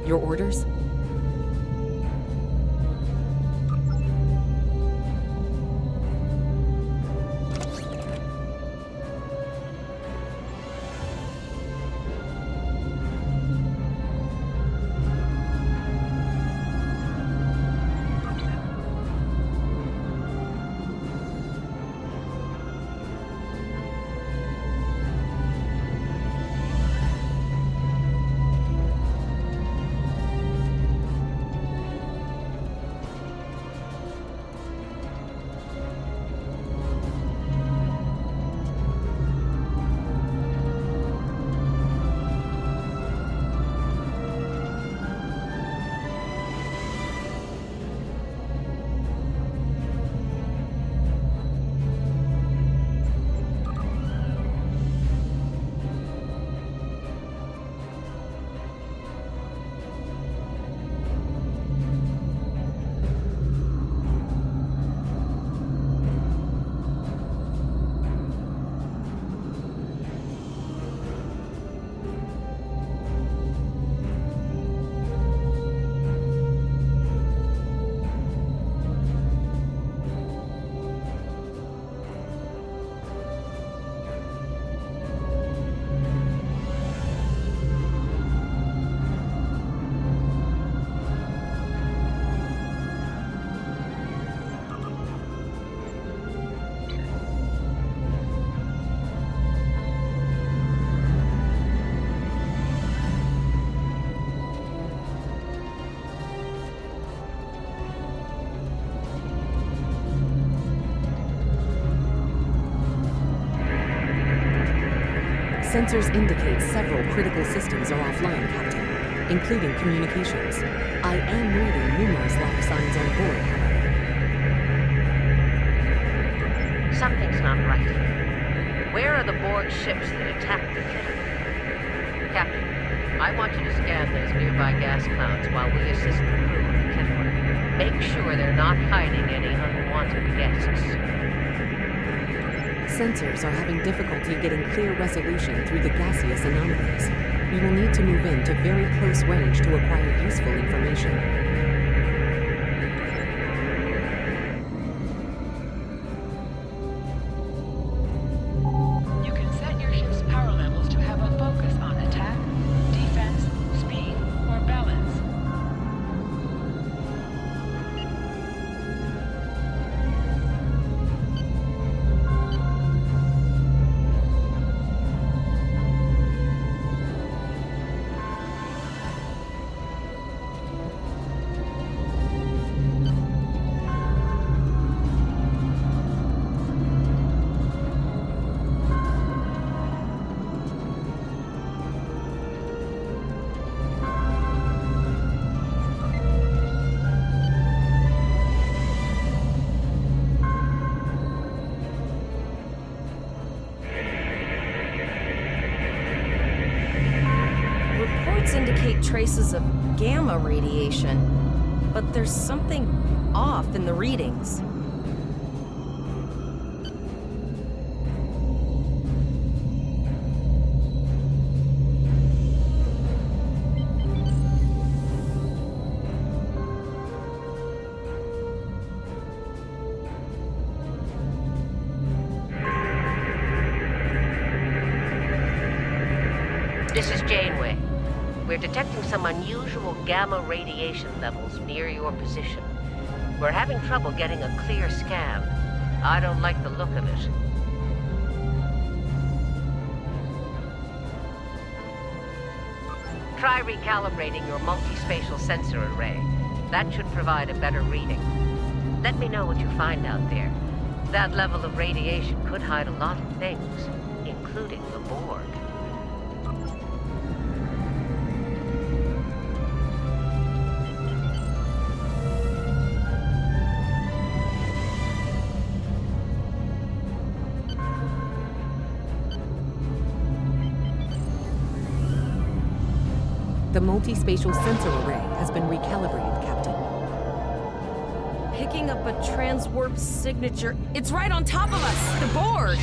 Your orders? Sensors indicate several critical systems are offline, Captain, including communications. I am reading numerous life signs on board, however. Something's not right. Where are the Borg ships that attacked the Kittemer? Captain, I want you to scan those nearby gas clouds while we assist the crew of the Kittemer. Make sure they're not hiding any unwanted guests. Sensors are having difficulty getting clear resolution through the gaseous anomalies. We will need to move in to very close range to acquire useful information. You can set your ship's power levels to have a focus on attack, defense, speed, or balance. Indicate traces of gamma radiation, but there's something off in the readings. This is Janeway. We're detecting some unusual gamma radiation levels near your position. We're having trouble getting a clear scan. I don't like the look of it. Try recalibrating your multispatial sensor array. That should provide a better reading. Let me know what you find out there. That level of radiation could hide a lot of things, including the Borg. The multispatial sensor array has been recalibrated, Captain. Picking up a transwarp signature. It's right on top of us! The Borg!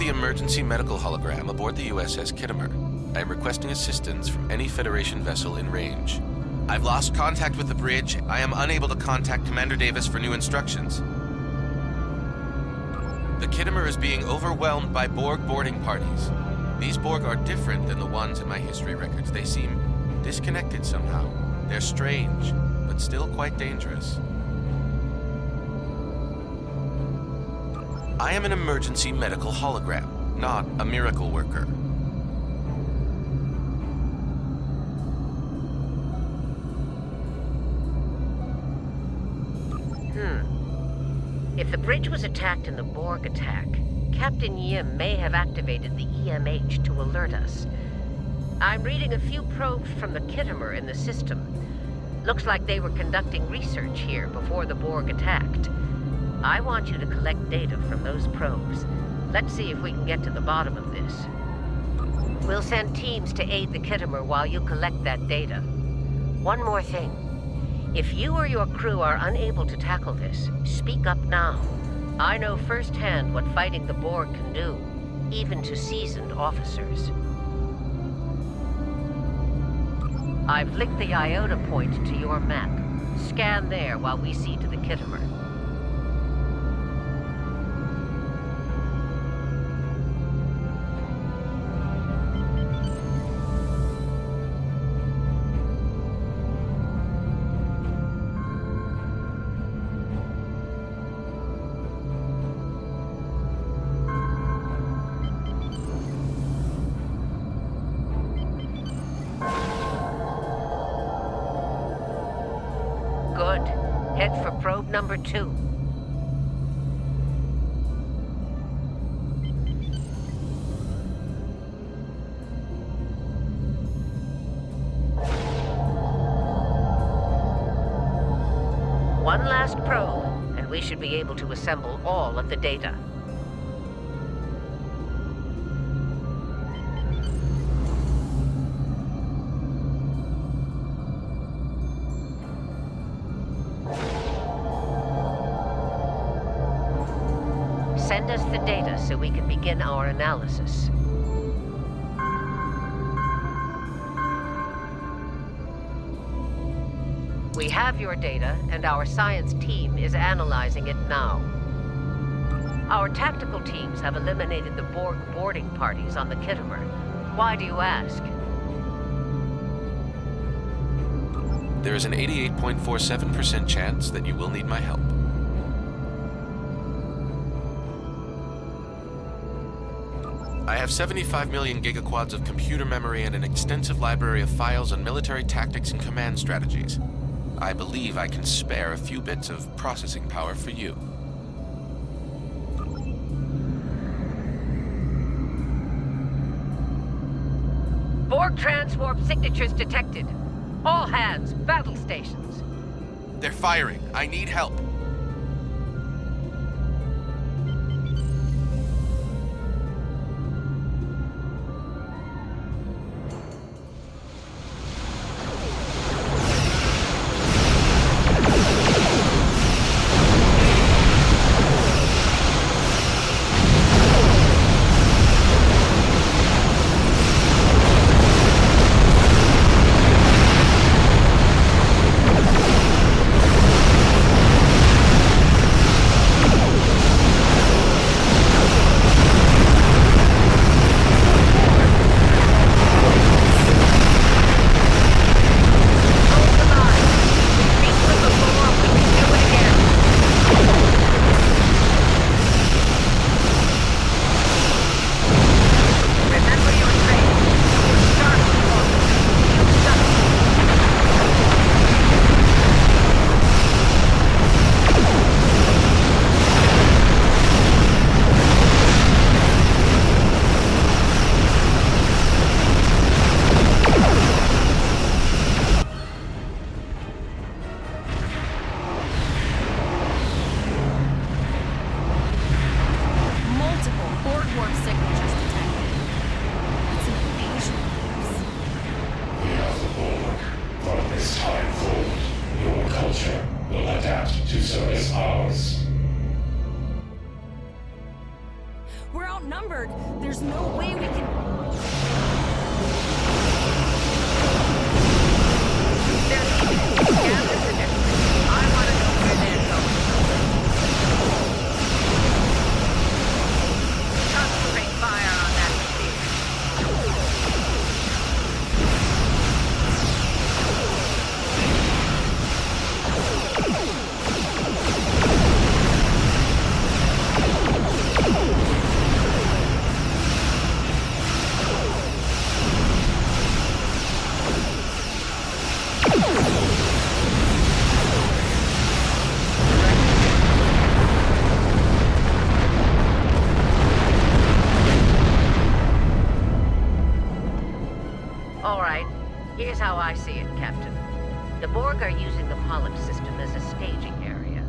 Emergency medical hologram aboard the USS Kittemer. I am requesting assistance from any Federation vessel in range. I've lost contact with the bridge. I am unable to contact Commander Davis for new instructions. The Kittemer is being overwhelmed by Borg boarding parties. These Borg are different than the ones in my history records. They seem disconnected somehow. They're strange, but still quite dangerous. I am an emergency medical hologram, not a miracle worker. If the bridge was attacked in the Borg attack, Captain Yim may have activated the EMH to alert us. I'm reading a few probes from the Kittimer in the system. Looks like they were conducting research here before the Borg attacked. I want you to collect data from those probes. Let's see if we can get to the bottom of this. We'll send teams to aid the Kittimer while you collect that data. One more thing. If you or your crew are unable to tackle this, speak up now. I know firsthand what fighting the Borg can do, even to seasoned officers. I've linked the Iota point to your map. Scan there while we see to the Kittimer. Good. Head for probe number 2. One last probe, and we should be able to assemble all of the data. Send us the data so we can begin our analysis. We have your data, and our science team is analyzing it now. Our tactical teams have eliminated the Borg boarding parties on the Kittimer. Why do you ask? There is an 88.47% chance that you will need my help. I have 75 million gigaquads of computer memory and an extensive library of files on military tactics and command strategies. I believe I can spare a few bits of processing power for you. Borg transwarp signatures detected. All hands, battle stations. They're firing. I need help. We're outnumbered. There's no way we can... I want to know where they're going. Concentrate fire on that I see it, Captain. The Borg are using the Pollux system as a staging area.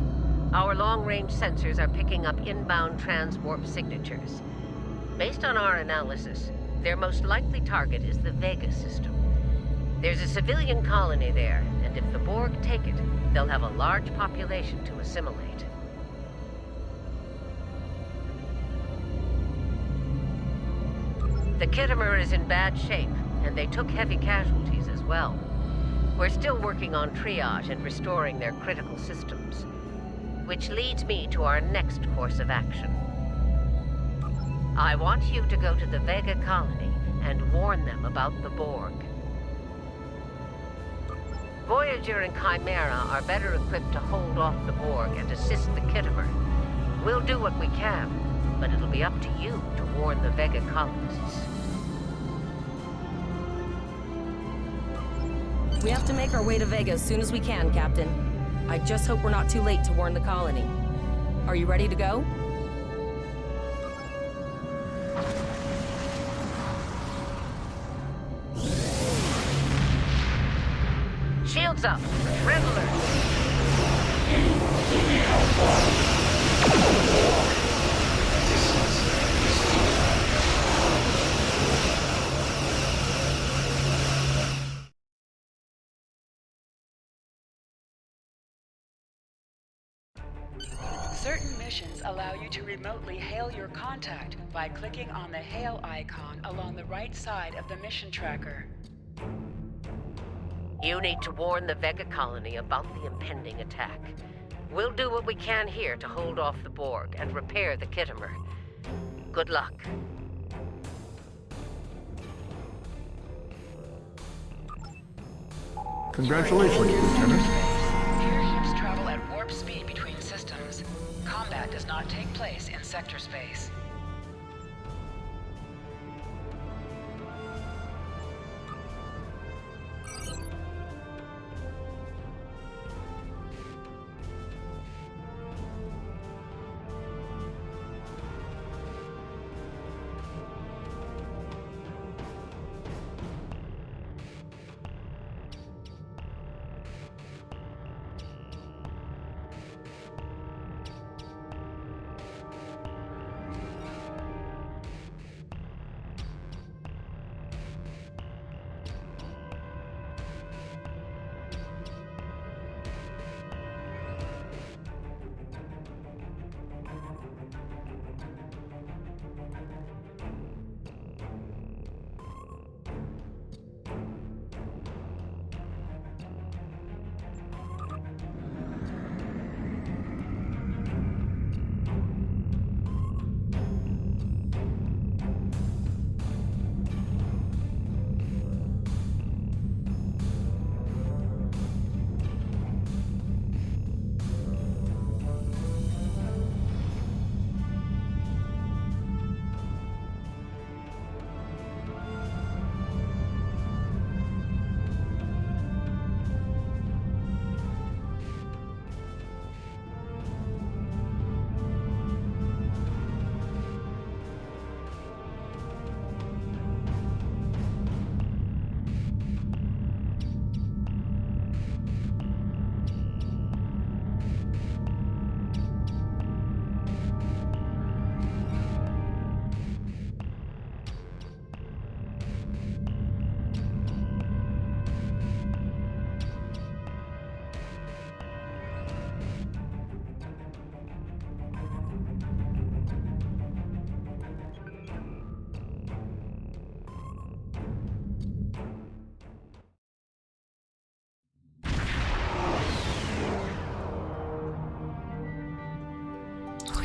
Our long-range sensors are picking up inbound transwarp signatures. Based on our analysis, their most likely target is the Vega system. There's a civilian colony there, and if the Borg take it, they'll have a large population to assimilate. The Kittimer is in bad shape, and they took heavy casualties as well. We're still working on triage and restoring their critical systems. Which leads me to our next course of action. I want you to go to the Vega colony and warn them about the Borg. Voyager and Chimera are better equipped to hold off the Borg and assist the Kittimer. We'll do what we can, but it'll be up to you to warn the Vega colonists. We have to make our way to Vega as soon as we can, Captain. I just hope we're not too late to warn the colony. Are you ready to go? Shields up! Red alert! Certain missions allow you to remotely hail your contact by clicking on the hail icon along the right side of the mission tracker. You need to warn the Vega colony about the impending attack. We'll do what we can here to hold off the Borg and repair the Kittimer. Good luck. Congratulations, Lieutenant. Here ships travel at warp speed between systems. Combat does not take place in sector space.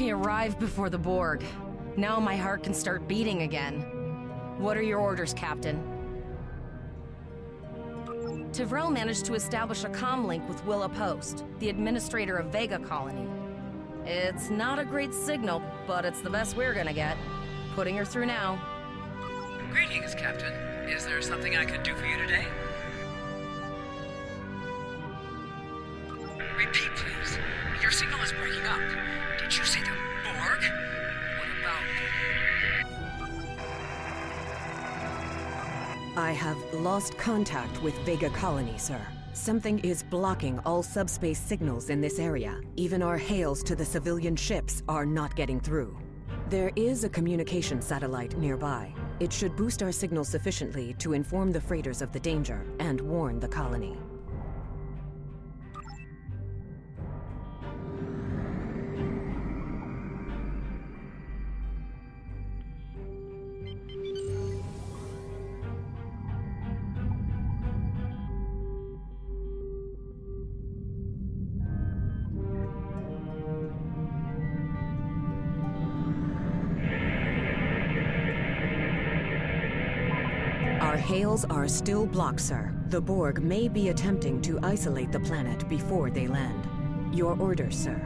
We arrived before the Borg. Now my heart can start beating again. What are your orders, Captain? Tivrel managed to establish a comm link with Willa Post, the administrator of Vega Colony. It's not a great signal, but it's the best we're gonna get. Putting her through now. Greetings, Captain. Is there something I could do for you today? Repeat, please. Your signal is breaking up. Did you say the Borg? What about... I have lost contact with Vega Colony, sir. Something is blocking all subspace signals in this area. Even our hails to the civilian ships are not getting through. There is a communication satellite nearby. It should boost our signal sufficiently to inform the freighters of the danger and warn the colony. Our hails are still blocked, sir. The Borg may be attempting to isolate the planet before they land. Your orders, sir.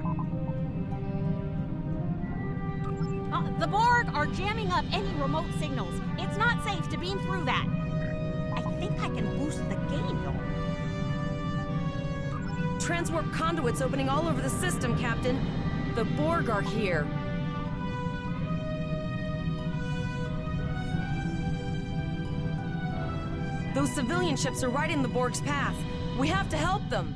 The Borg are jamming up any remote signals. It's not safe to beam through that. I think I can boost the gain, though. Transwarp conduits opening all over the system, Captain. The Borg are here. Those civilian ships are right in the Borg's path. We have to help them.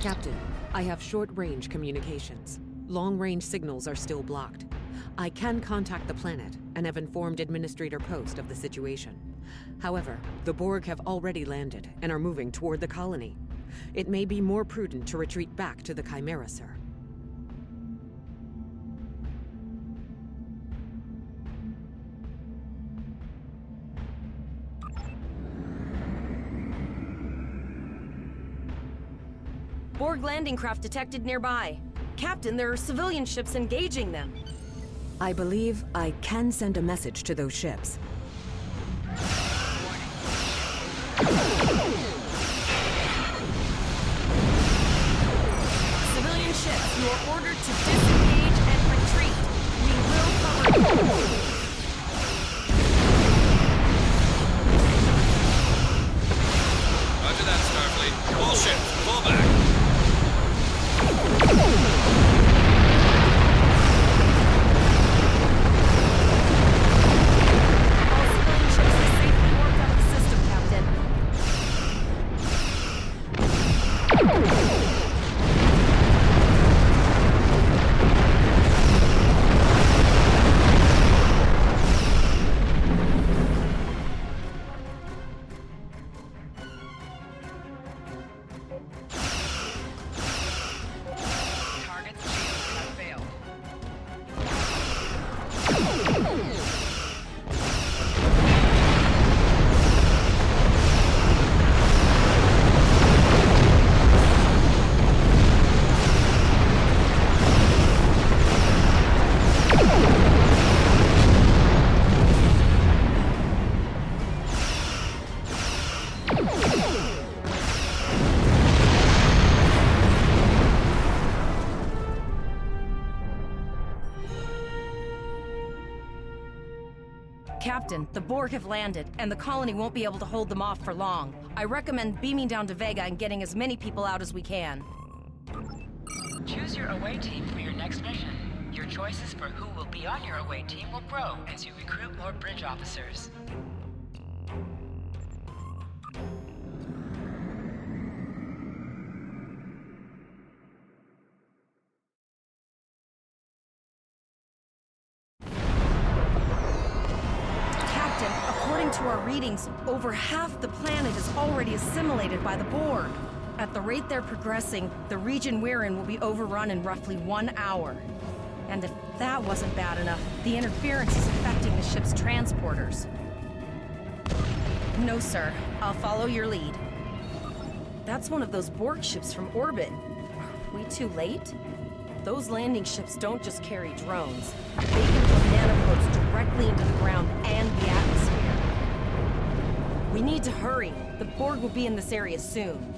Captain, I have short-range communications. Long-range signals are still blocked. I can contact the planet and have informed Administrator Post of the situation. However, the Borg have already landed and are moving toward the colony. It may be more prudent to retreat back to the Chimera, sir. Borg landing craft detected nearby. Captain, there are civilian ships engaging them. I believe I can send a message to those ships. Civilian ships, you are ordered to disengage and retreat. We will cover you. Roger that, Starfleet. All ships, fall back. Captain, the Borg have landed, and the colony won't be able to hold them off for long. I recommend beaming down to Vega and getting as many people out as we can. Choose your away team for your next mission. Your choices for who will be on your away team will grow as you recruit more bridge officers. Captain, according to our readings, over half the planet is already assimilated by the Borg. At the rate they're progressing, the region we're in will be overrun in roughly 1 hour. And if that wasn't bad enough, the interference is affecting the ship's transporters. No, sir. I'll follow your lead. That's one of those Borg ships from orbit. Are we too late? Those landing ships don't just carry drones. They can put nanobots directly into the ground and the atmosphere. We need to hurry. The Borg will be in this area soon.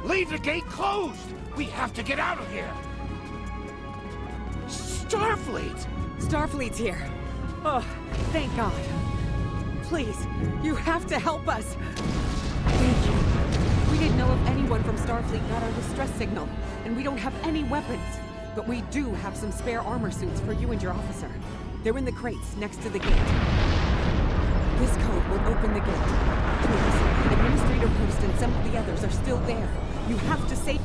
Leave the gate closed! We have to get out of here! Starfleet! Starfleet's here. Oh, thank God. Please, you have to help us. Thank you. We didn't know if anyone from Starfleet got our distress signal, and we don't have any weapons. But we do have some spare armor suits for you and your officer. They're in the crates next to the gate. This code will open the gate. Please, Administrator Post and some of the others are still there. You have to save...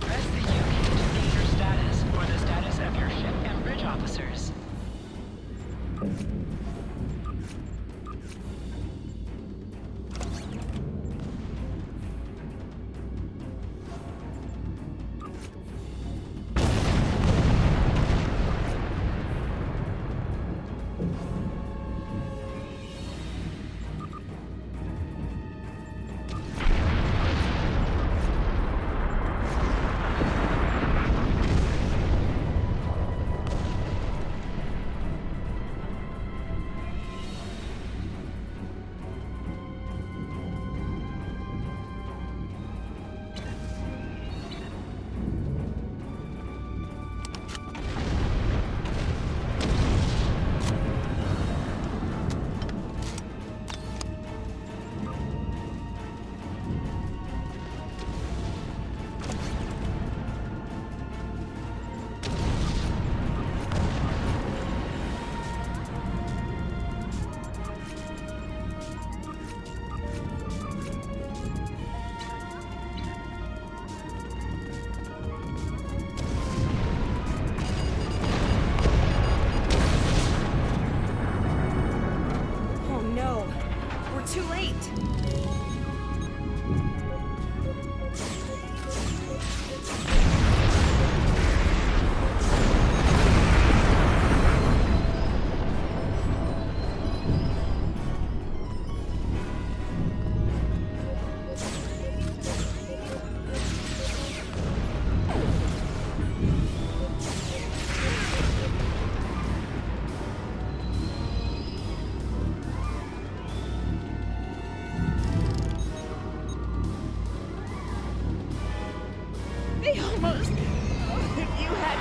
Press the U key to view your status or the status of your ship and bridge officers. Too late. They almost... If you had...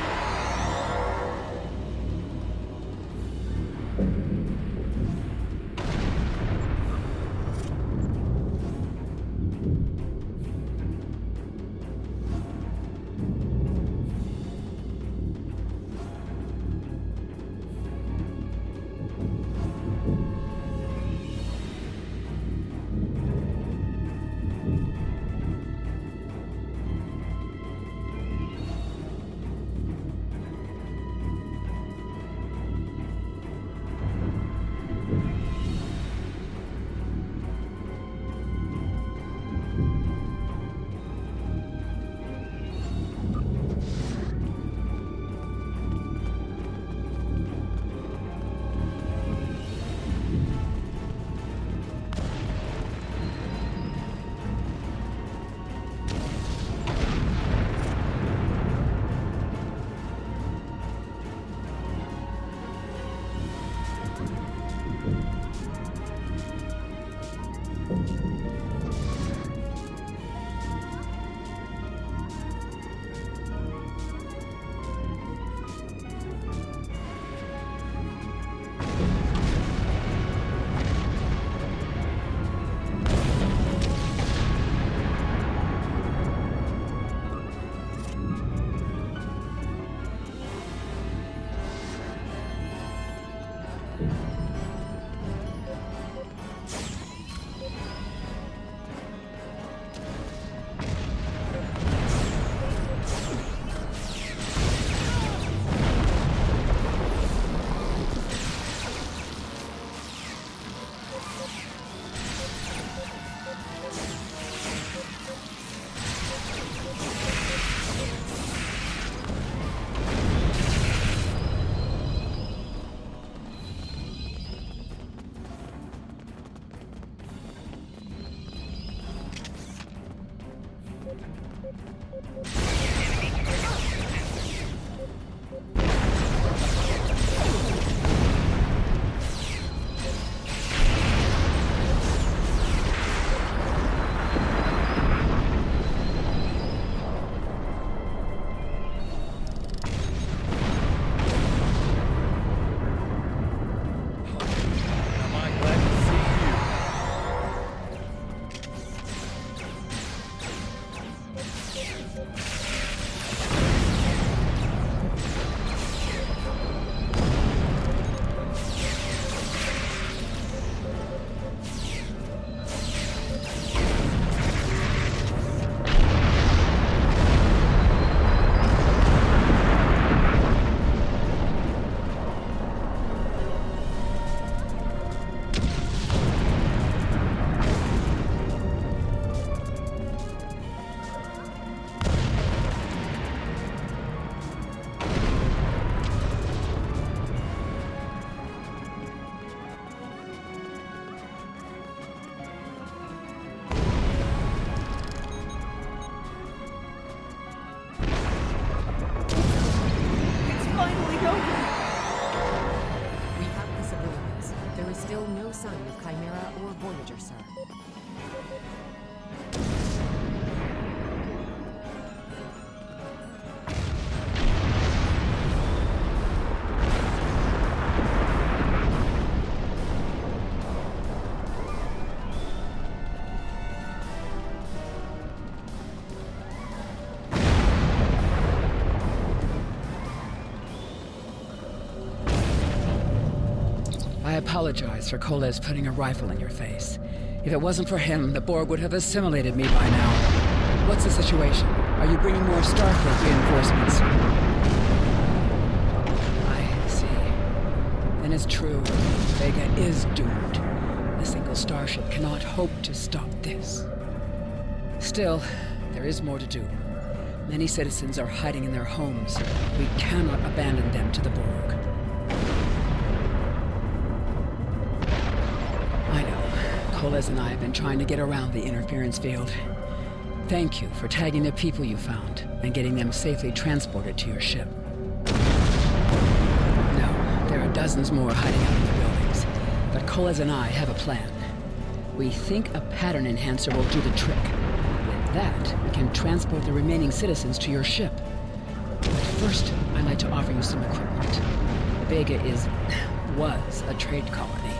sign of Chimera or Voyager, sir. I apologize for Koles putting a rifle in your face. If it wasn't for him, the Borg would have assimilated me by now. What's the situation? Are you bringing more Starfleet reinforcements? I see. Then it's true. Vega is doomed. A single starship cannot hope to stop this. Still, there is more to do. Many citizens are hiding in their homes. We cannot abandon them to the Borg. Koles and I have been trying to get around the interference field. Thank you for tagging the people you found and getting them safely transported to your ship. No, there are dozens more hiding out in the buildings, but Koles and I have a plan. We think a pattern enhancer will do the trick. With that, we can transport the remaining citizens to your ship. But first, I'd like to offer you some equipment. Vega was a trade colony,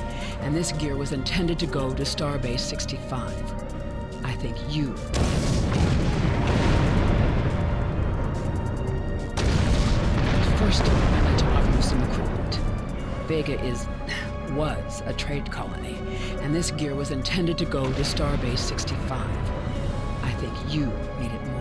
and this gear was intended to go to Starbase 65. I think you... First, I'd like to offer you some equipment. Vega was a trade colony, and this gear was intended to go to Starbase 65. I think you made it more.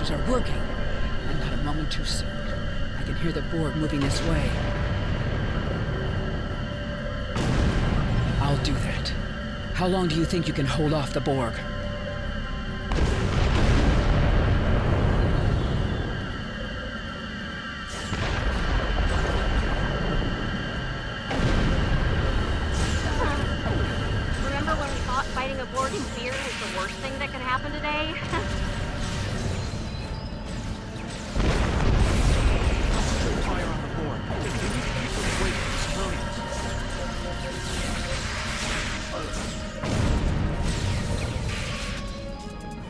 Are working, and not a moment too soon. I can hear the Borg moving this way. I'll do that. How long do you think you can hold off the Borg? Remember when we thought fighting a Borg in fear was the worst thing that could happen today?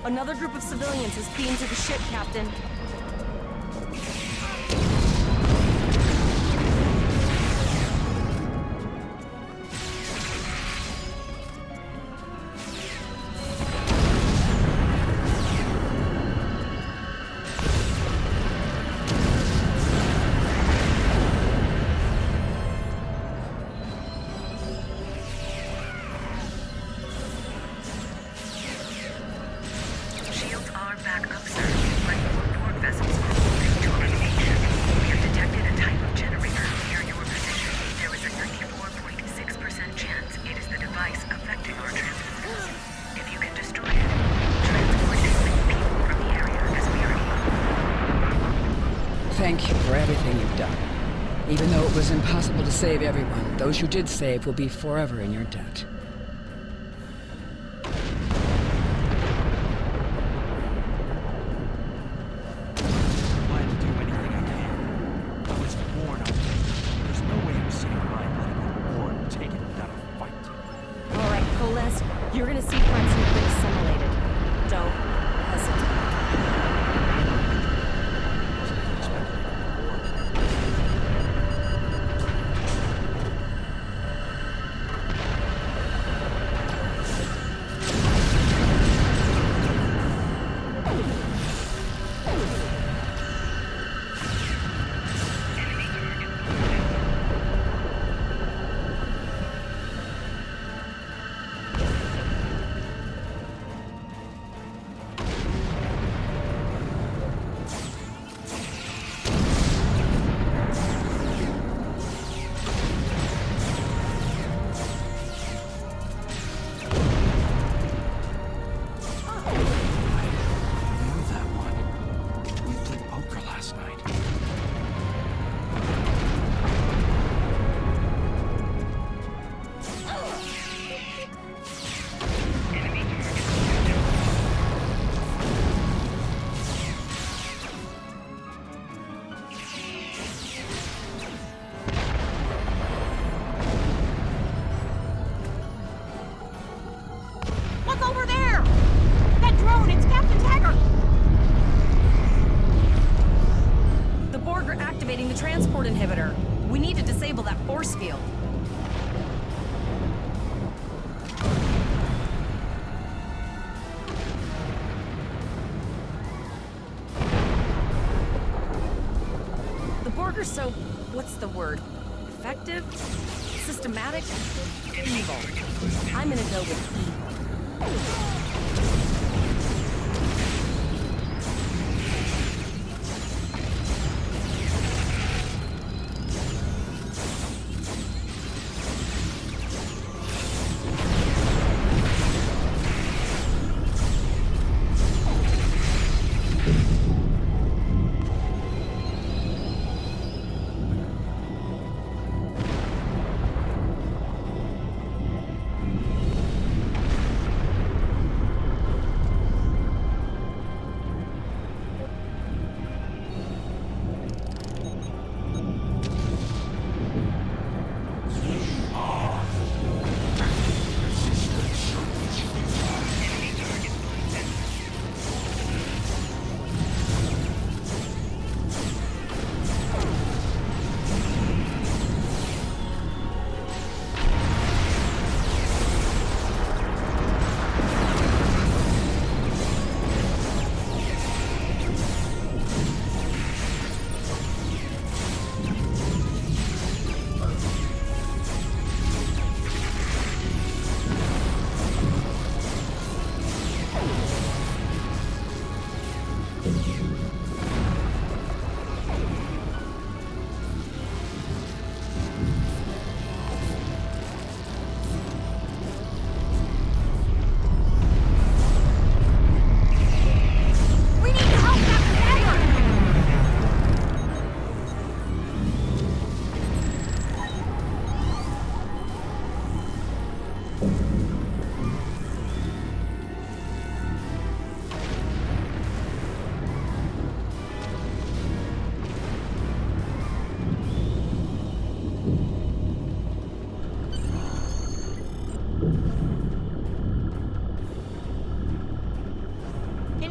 Another group of civilians has beamed to the ship, Captain. Thank you for everything you've done. Even though it was impossible to save everyone, those you did save will be forever in your debt. Glad to do anything I can. I was born up there. There's no way I'm sitting around letting the war take it without a fight. All right, Coles, you're gonna see friends who've been assimilated. Don't hesitate. Look over there! That drone, it's Captain Taggart! The Borg are activating the transport inhibitor. We need to disable that force field. The Borg are so... what's the word? Effective? Systematic? Evil. I'm gonna go with evil.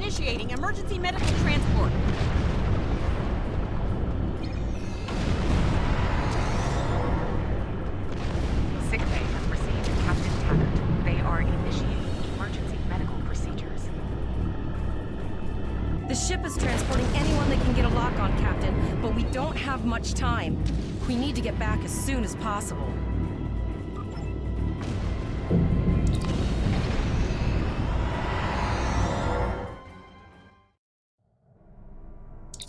initiating emergency medical transport. Sick bay has received Captain Taggart. They are initiating emergency medical procedures. The ship is transporting anyone they can get a lock on, Captain, but we don't have much time. We need to get back as soon as possible.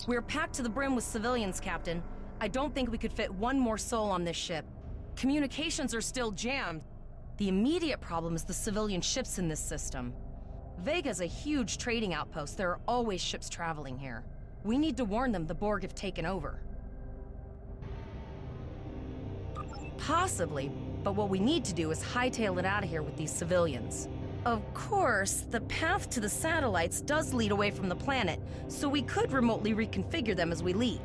We're packed to the brim with civilians, Captain. I don't think we could fit one more soul on this ship. Communications are still jammed. The immediate problem is the civilian ships in this system. Vega's a huge trading outpost. There are always ships traveling here. We need to warn them the Borg have taken over. Possibly, but what we need to do is hightail it out of here with these civilians. Of course, the path to the satellites does lead away from the planet, so we could remotely reconfigure them as we leave.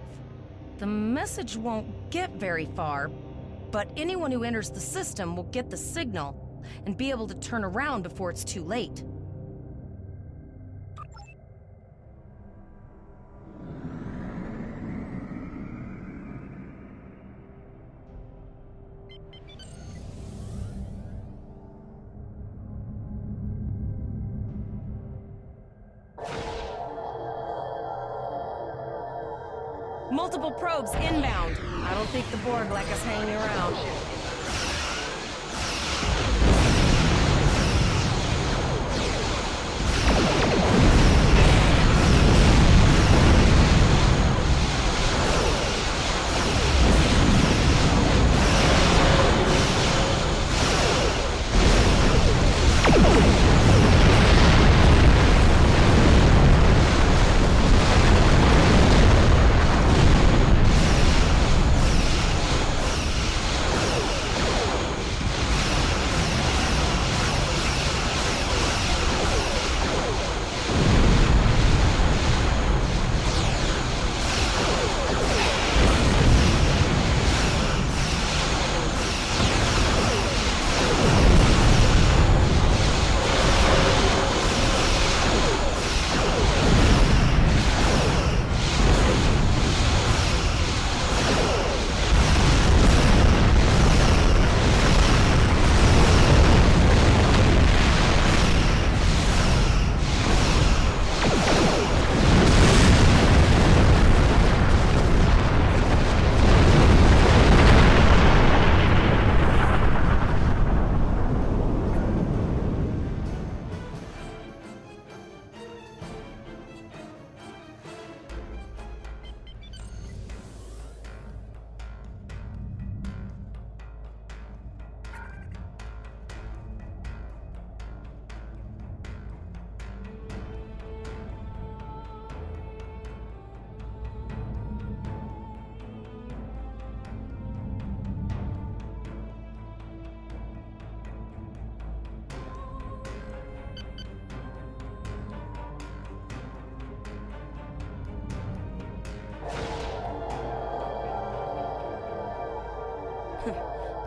The message won't get very far, but anyone who enters the system will get the signal and be able to turn around before it's too late. Multiple probes inbound. I don't think the Borg like us hanging around.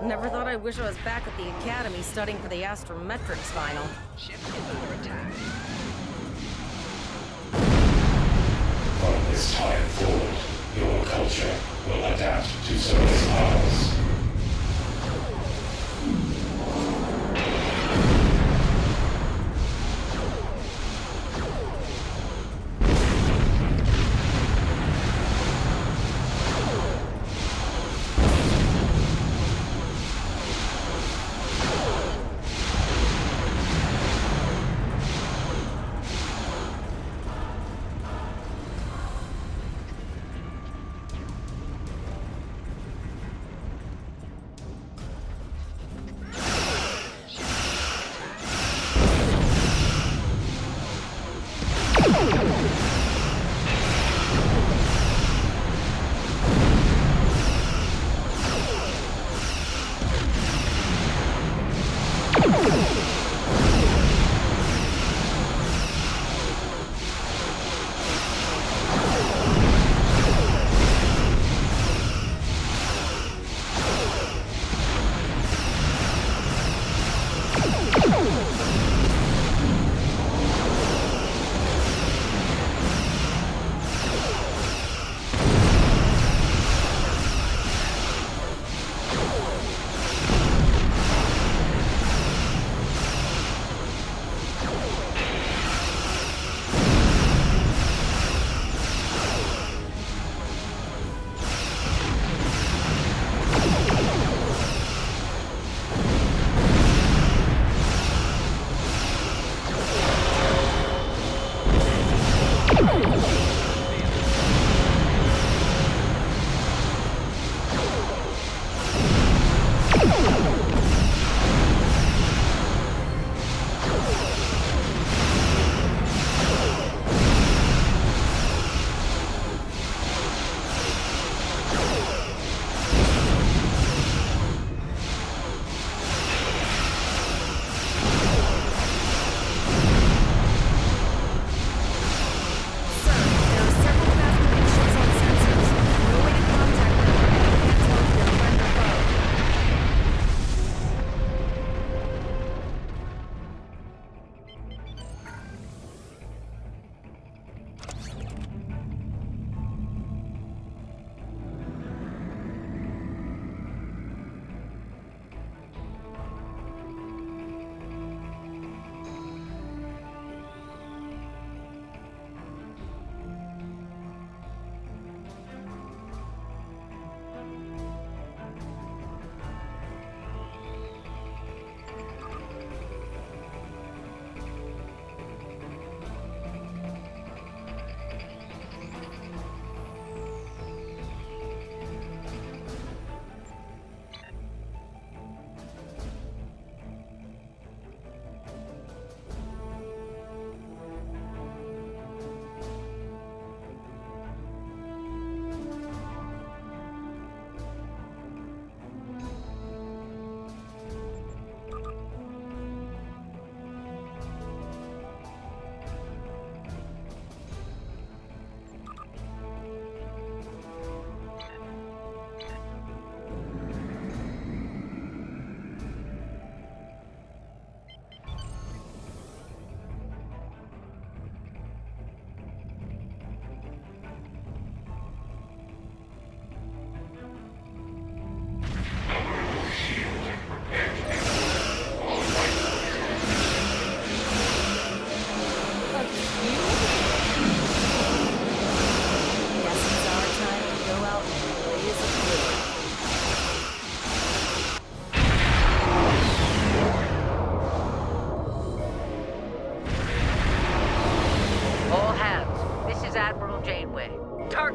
Never thought I'd wish I was back at the Academy studying for the astrometrics final. Ship is under attack. From this time forward, your culture will adapt to service ours.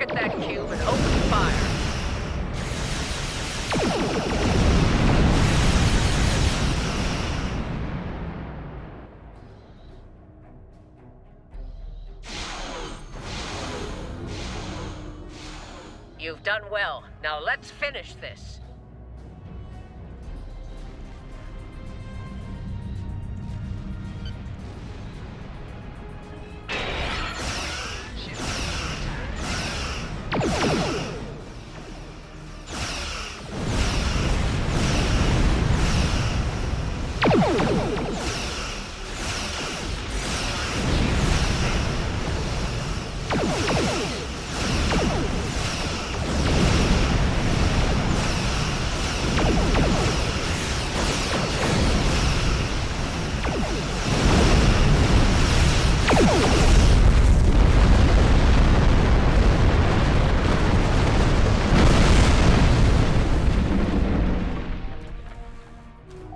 target that cube and open fire. You've done well. Now let's finish this.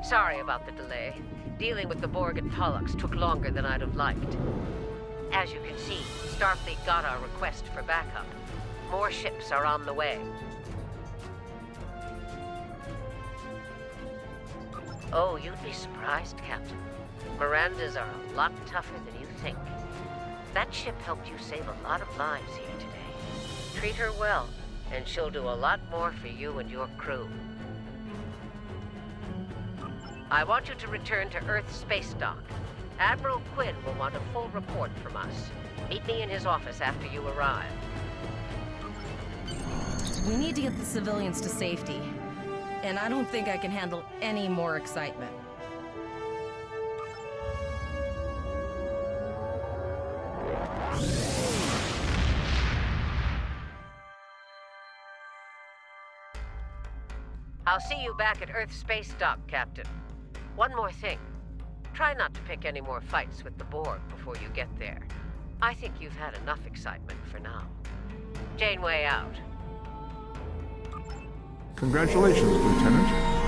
Sorry about the delay. Dealing with the Borg and Pollux took longer than I'd have liked. As you can see, Starfleet got our request for backup. More ships are on the way. Oh, you'd be surprised, Captain. Mirandas are a lot tougher than you think. That ship helped you save a lot of lives here today. Treat her well, and she'll do a lot more for you and your crew. I want you to return to Earth space dock. Admiral Quinn will want a full report from us. Meet me in his office after you arrive. We need to get the civilians to safety. And I don't think I can handle any more excitement. I'll see you back at Earth space dock, Captain. One more thing. Try not to pick any more fights with the Borg before you get there. I think you've had enough excitement for now. Janeway out. Congratulations, Lieutenant.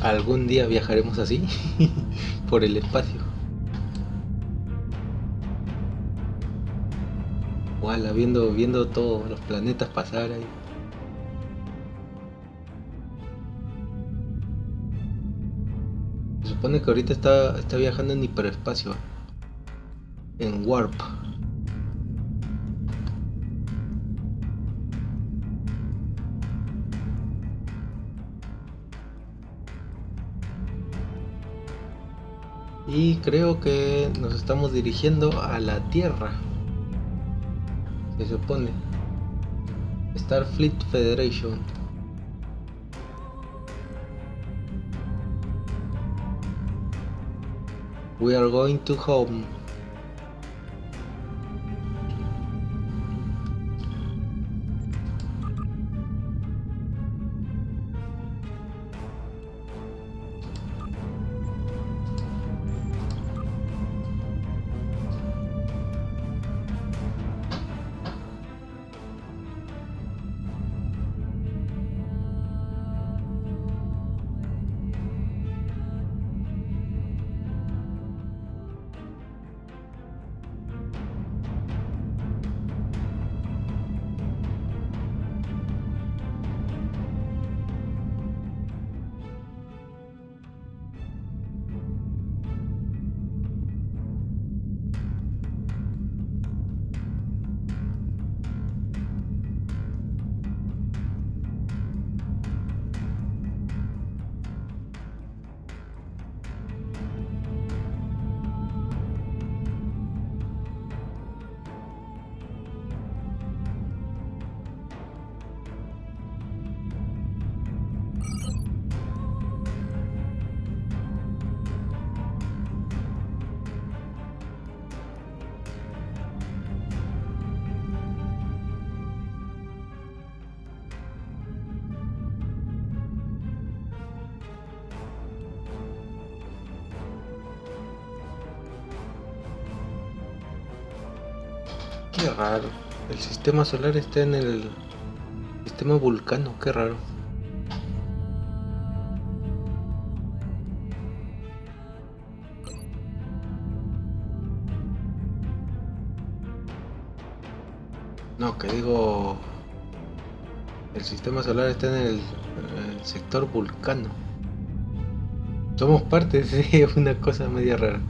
Algún día viajaremos así por el espacio. Ojalá viendo todos los planetas pasar ahí. Se supone que ahorita está viajando en hiperespacio, en warp. Y creo que nos estamos dirigiendo a la Tierra. Se supone. Starfleet Federation. We are going to home. Qué raro. El sistema solar está en el sistema Vulcano, qué raro. No, que digo, el sistema solar está en el sector Vulcano. Somos parte, sí, es una cosa media rara.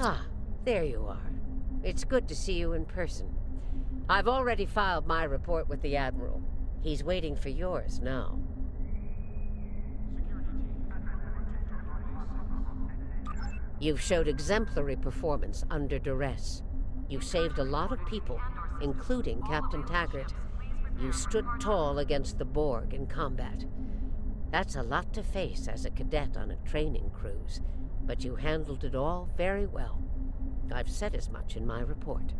Ah, there you are. It's good to see you in person. I've already filed my report with the Admiral. He's waiting for yours now. You've showed exemplary performance under duress. You saved a lot of people, including Captain Taggart. You stood tall against the Borg in combat. That's a lot to face as a cadet on a training cruise, but you handled it all very well. I've said as much in my report.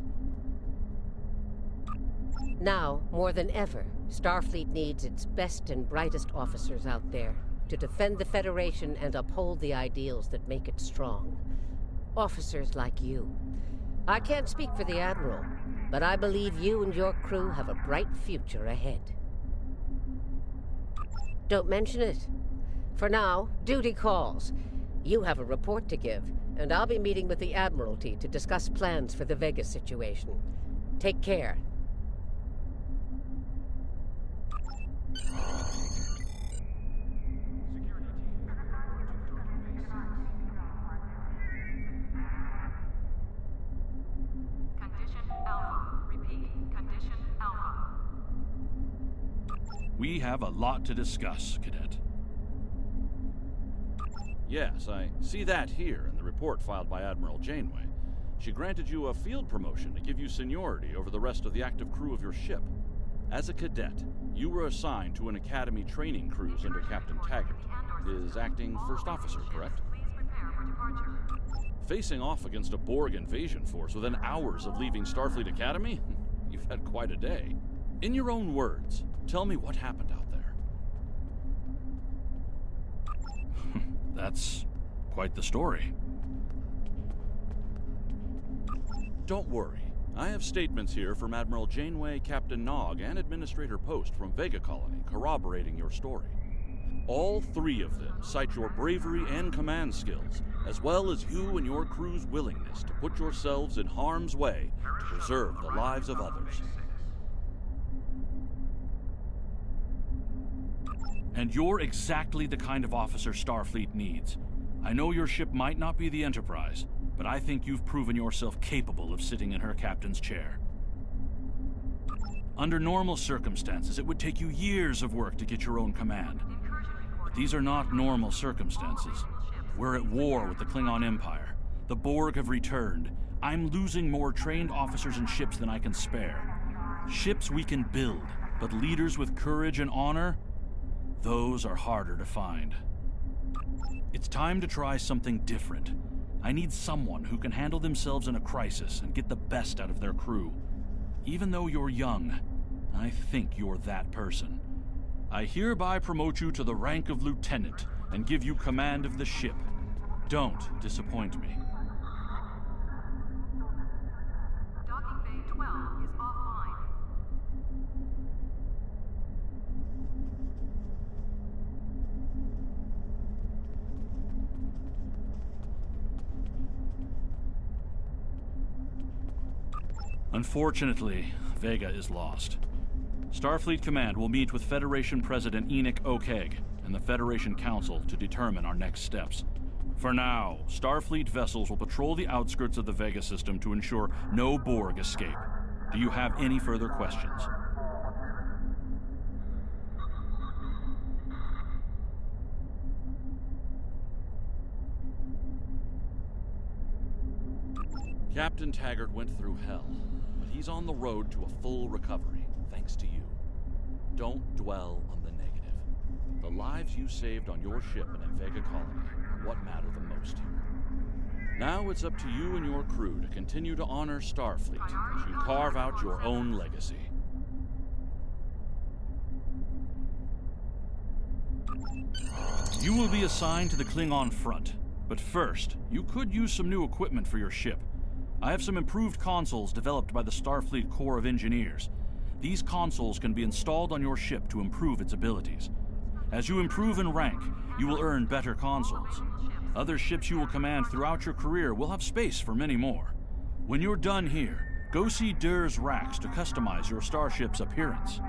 Now, more than ever, Starfleet needs its best and brightest officers out there to defend the Federation and uphold the ideals that make it strong. Officers like you. I can't speak for the Admiral, but I believe you and your crew have a bright future ahead. Don't mention it. For now, duty calls. You have a report to give, and I'll be meeting with the Admiralty to discuss plans for the Vega situation. Take care. Condition Alpha. Repeat. Condition We have a lot to discuss, Cadet. Yes, I see that here in the report filed by Admiral Janeway. She granted you a field promotion to give you seniority over the rest of the active crew of your ship. As a cadet, you were assigned to an Academy training cruise under Captain Taggart, his acting first officer, correct? Facing off against a Borg invasion force within hours of leaving Starfleet Academy? You've had quite a day. In your own words, tell me what happened out there. That's quite the story. Don't worry. I have statements here from Admiral Janeway, Captain Nog, and Administrator Post from Vega Colony corroborating your story. All three of them cite your bravery and command skills, as well as you and your crew's willingness to put yourselves in harm's way to preserve the lives of others. And you're exactly the kind of officer Starfleet needs. I know your ship might not be the Enterprise, but I think you've proven yourself capable of sitting in her captain's chair. Under normal circumstances, it would take you years of work to get your own command. But these are not normal circumstances. We're at war with the Klingon Empire. The Borg have returned. I'm losing more trained officers and ships than I can spare. Ships we can build, but leaders with courage and honor? Those are harder to find. It's time to try something different. I need someone who can handle themselves in a crisis and get the best out of their crew. Even though you're young, I think you're that person. I hereby promote you to the rank of lieutenant and give you command of the ship. Don't disappoint me. Docking Bay 12 is offline. Unfortunately, Vega is lost. Starfleet Command will meet with Federation President Enoch O'Keg and the Federation Council to determine our next steps. For now, Starfleet vessels will patrol the outskirts of the Vega system to ensure no Borg escape. Do you have any further questions? Captain Taggart went through hell, but he's on the road to a full recovery, thanks to you. Don't dwell on the negative. The lives you saved on your ship and at Vega Colony are what matter the most here. Now it's up to you and your crew to continue to honor Starfleet as you carve out your own legacy. You will be assigned to the Klingon front, but first, you could use some new equipment for your ship. I have some improved consoles developed by the Starfleet Corps of Engineers. These consoles can be installed on your ship to improve its abilities. As you improve in rank, you will earn better consoles. Other ships you will command throughout your career will have space for many more. When you're done here, go see Dur's racks to customize your starship's appearance.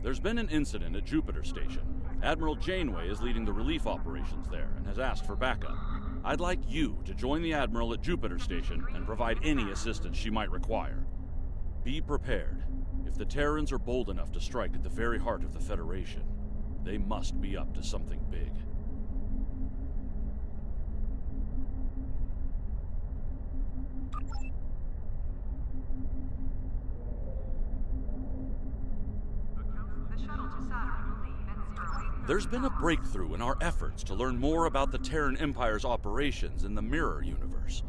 There's been an incident at Jupiter Station. Admiral Janeway is leading the relief operations there and has asked for backup. I'd like you to join the Admiral at Jupiter Station and provide any assistance she might require. Be prepared. If the Terrans are bold enough to strike at the very heart of the Federation, they must be up to something big. There's been a breakthrough in our efforts to learn more about the Terran Empire's operations in the Mirror Universe.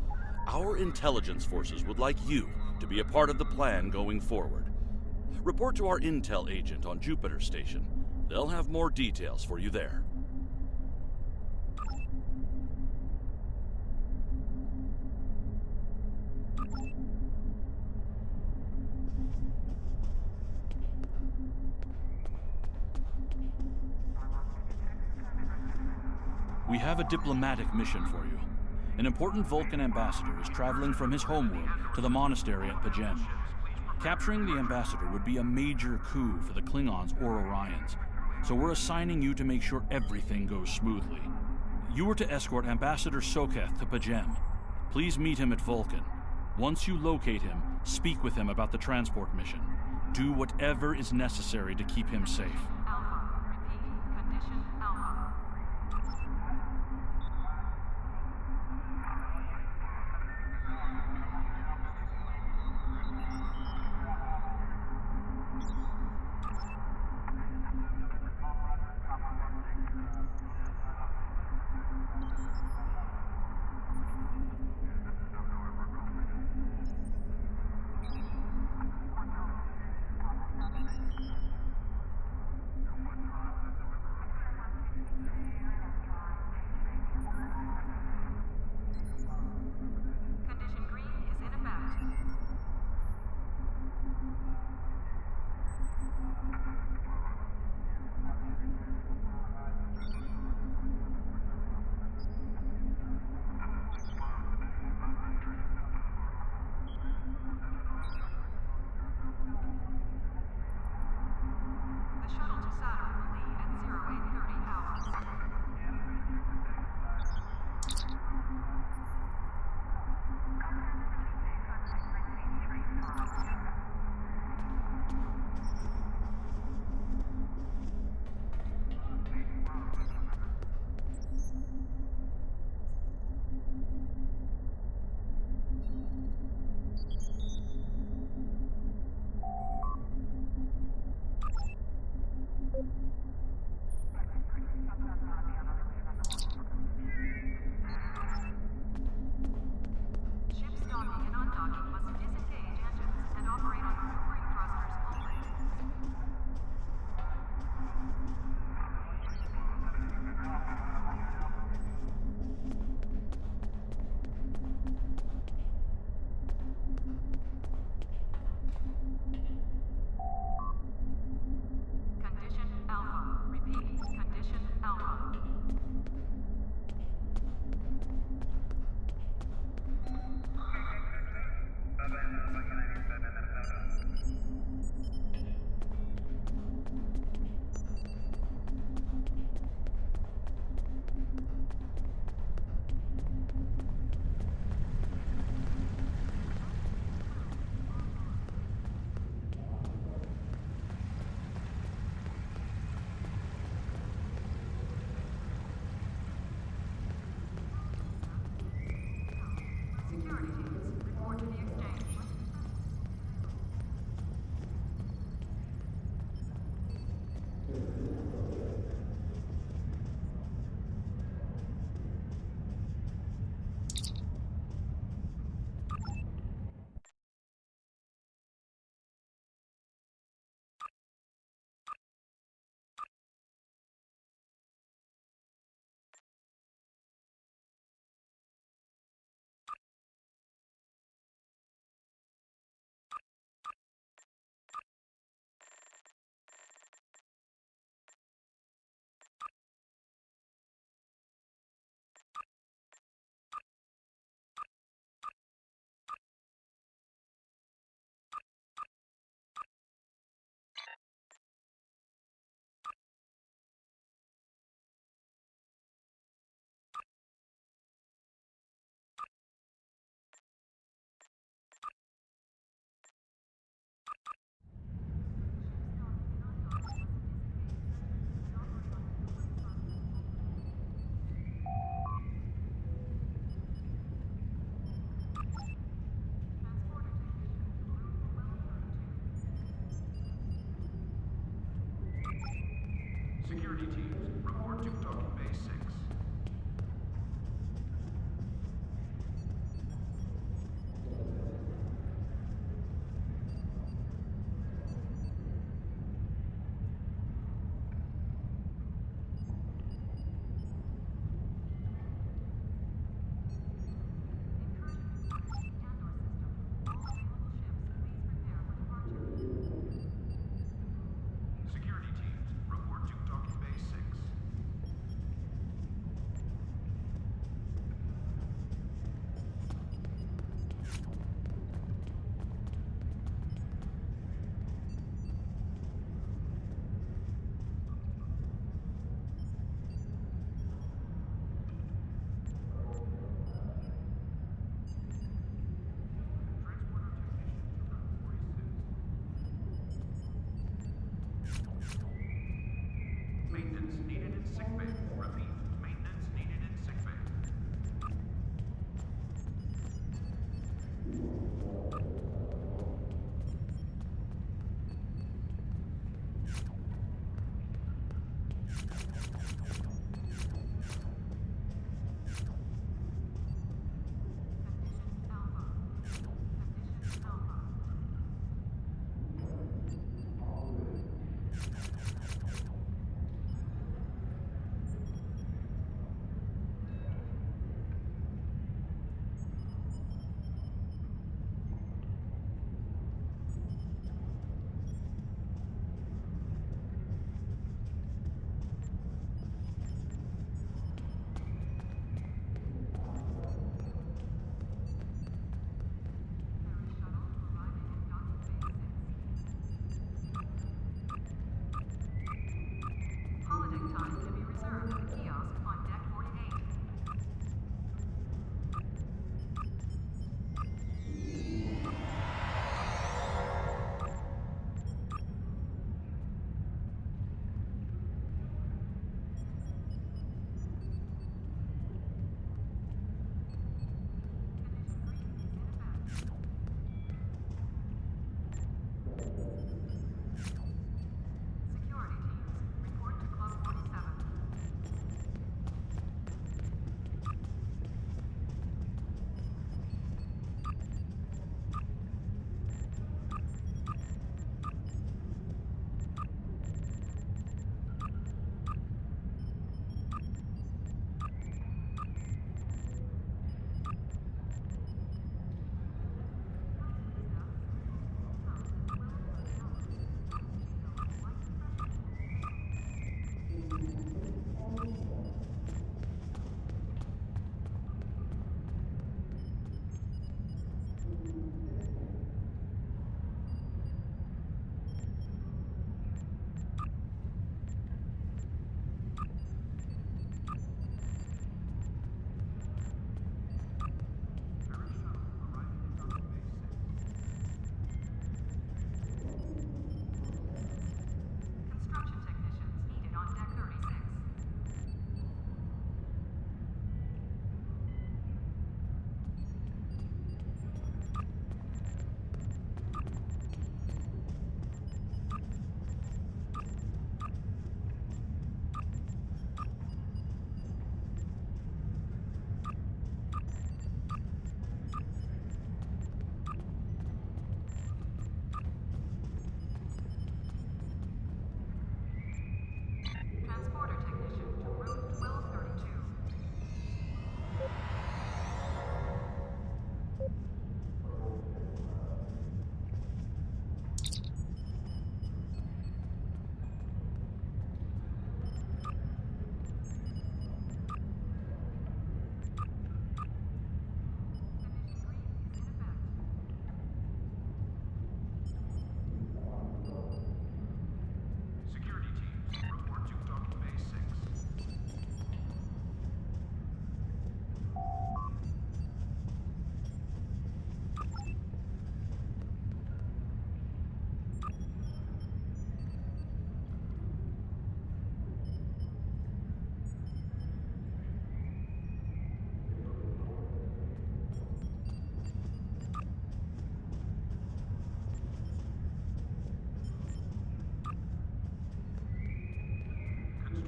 Our intelligence forces would like you to be a part of the plan going forward. Report to our intel agent on Jupiter Station. They'll have more details for you there. We have a diplomatic mission for you. An important Vulcan ambassador is traveling from his homeworld to the monastery at Pajem. Capturing the Ambassador would be a major coup for the Klingons or Orions, so we're assigning you to make sure everything goes smoothly. You are to escort Ambassador Soketh to Pajem. Please meet him at Vulcan. Once you locate him, speak with him about the transport mission. Do whatever is necessary to keep him safe. Security teams, report to docking bay 6. Security teams, report to docking bay 6.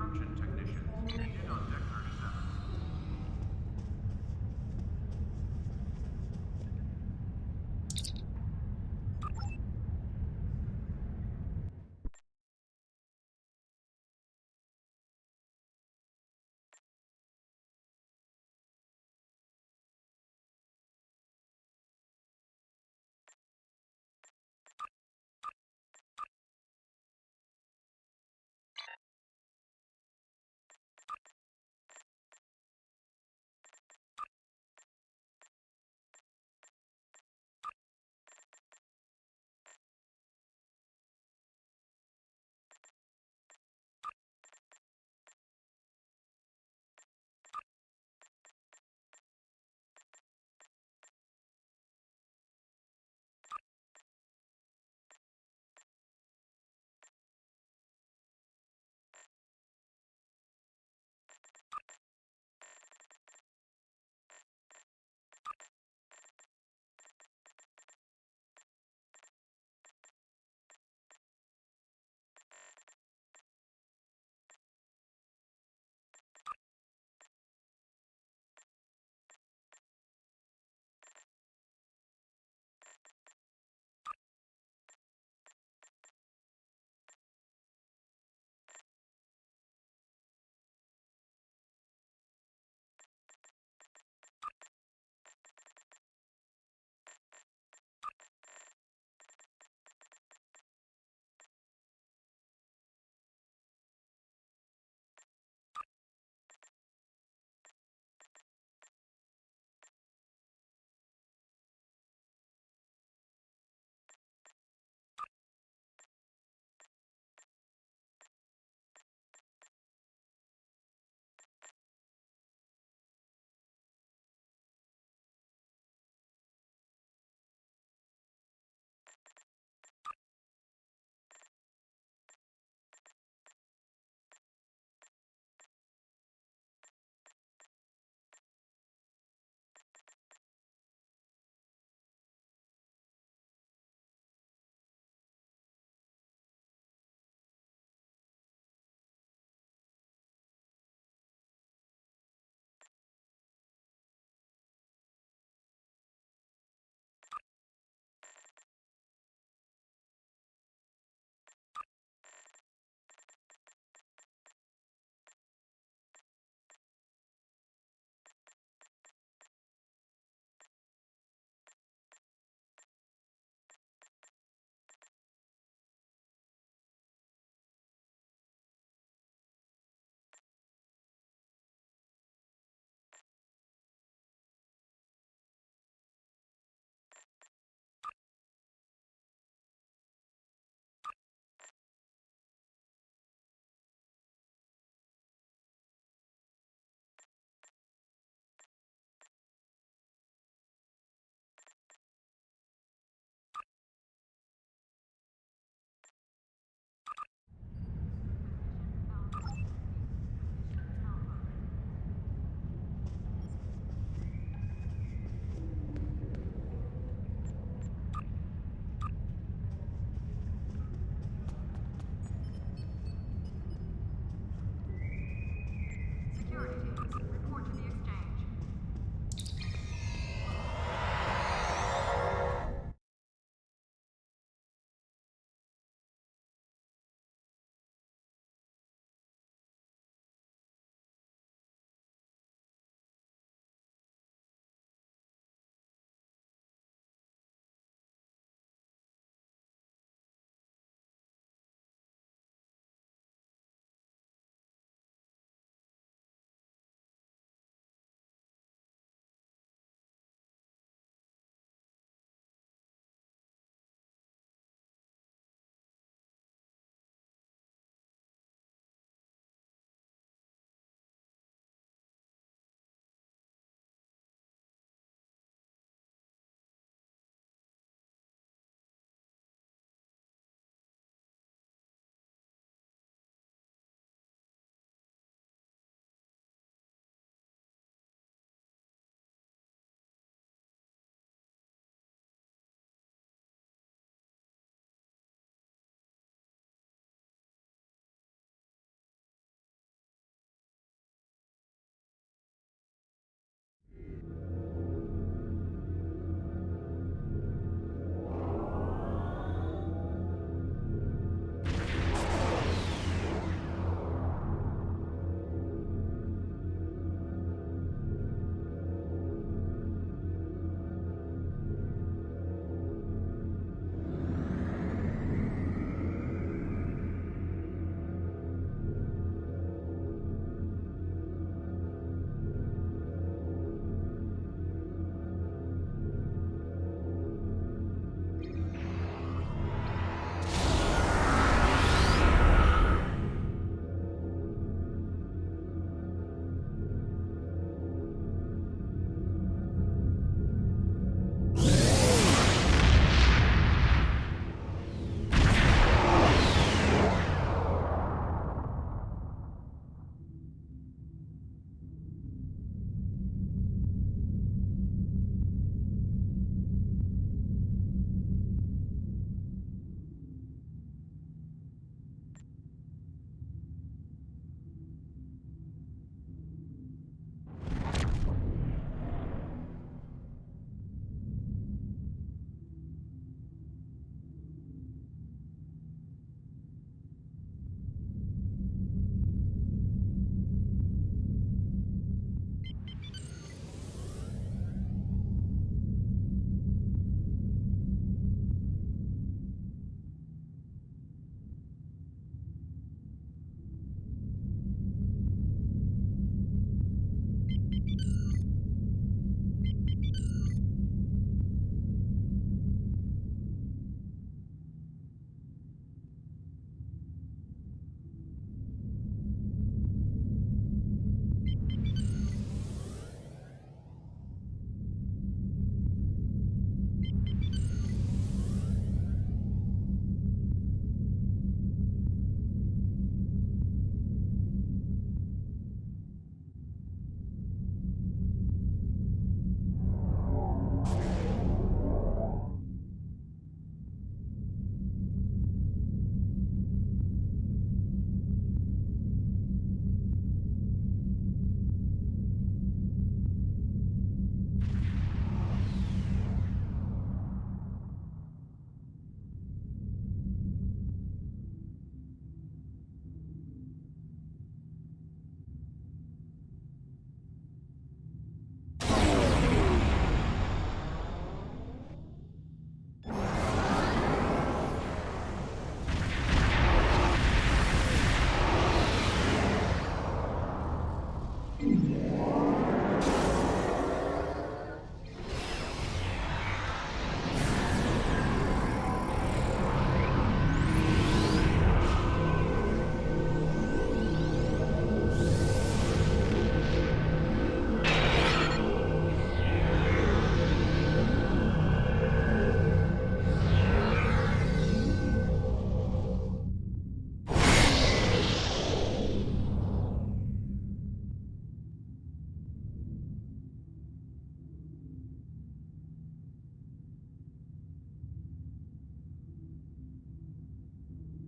Construction technicians needed on Deck 37.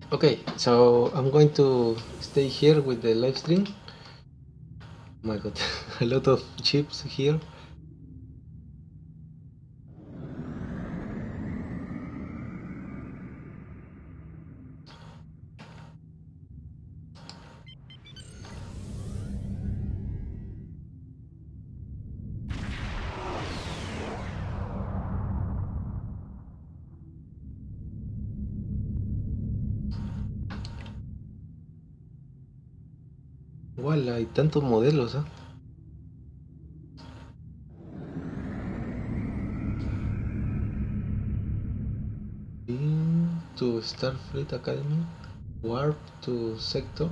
Okay, so I'm going to stay here with the live stream. Oh my god, a lot of chips here. Igual hay tantos modelos, ¿eh? To Starfleet Academy, Warp to Sector.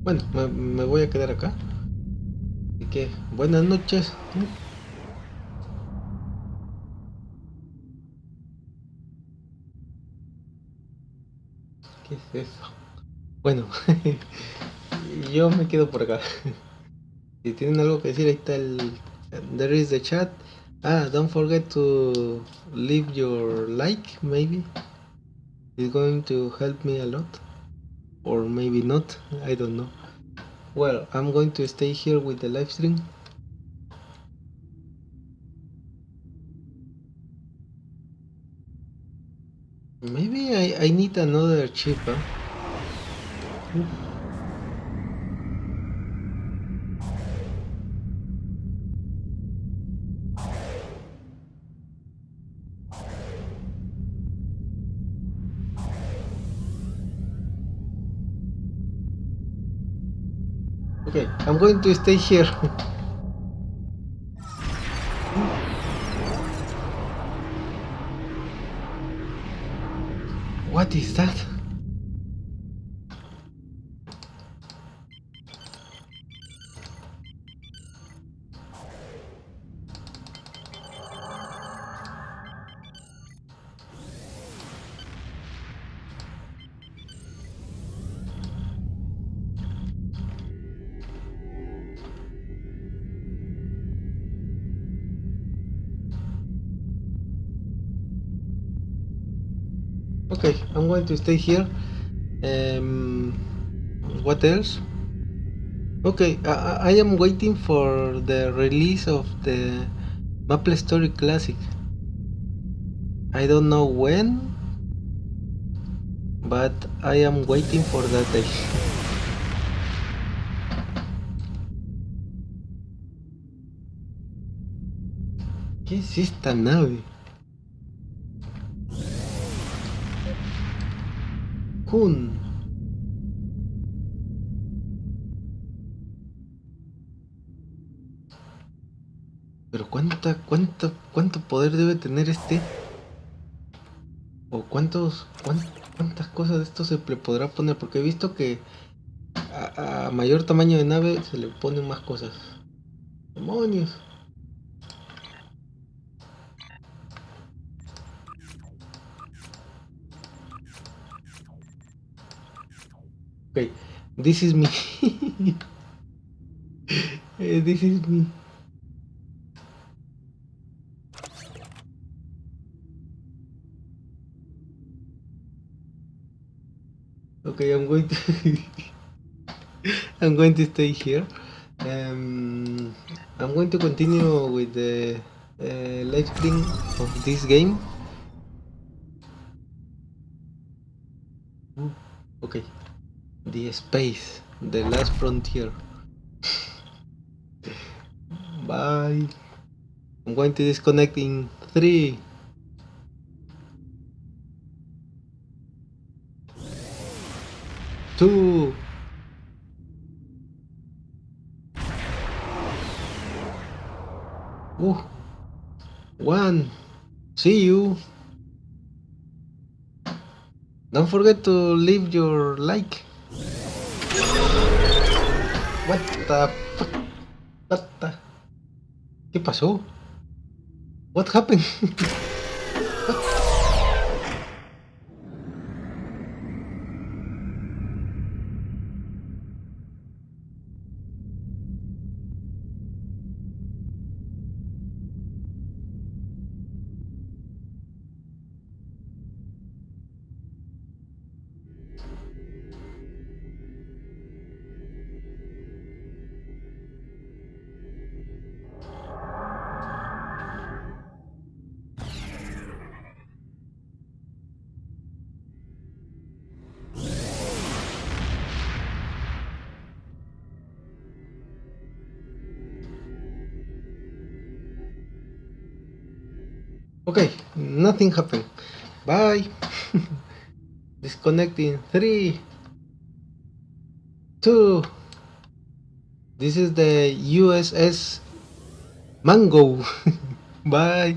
Bueno, me voy a quedar acá. Así que, buenas noches. ¿Qué es eso? Bueno, yo me quedo por acá. Si tienen algo que decir, ahí está el... There is the chat. Ah, don't forget to leave your like, maybe. It's going to help me a lot. Or maybe not, I don't know. Well, I'm going to stay here with the live stream. Maybe I need another chip, huh? Okay, I'm going to stay here. What is that? Okay, I'm going to stay here. What else? Okay, I am waiting for the release of the Maple Story Classic. I don't know when, but I am waiting for that day. ¿Qué es esta nave? Kun. Pero cuánto poder debe tener este. O cuántas cosas de esto se le podrá poner. Porque he visto que a mayor tamaño de nave se le ponen más cosas. Demonios. Okay, this is me. This is me. Okay, I'm going to I'm going to stay here. I'm going to continue with the live stream of this game. Okay, the space, the last frontier. Bye. I'm going to disconnect in 3, 2, 1. See you. Don't forget to leave your like. What the fuck? What the? ¿Qué pasó? What happened? Okay, nothing happened. Bye. Disconnecting. 3, 2. This is the USS Mango. Bye.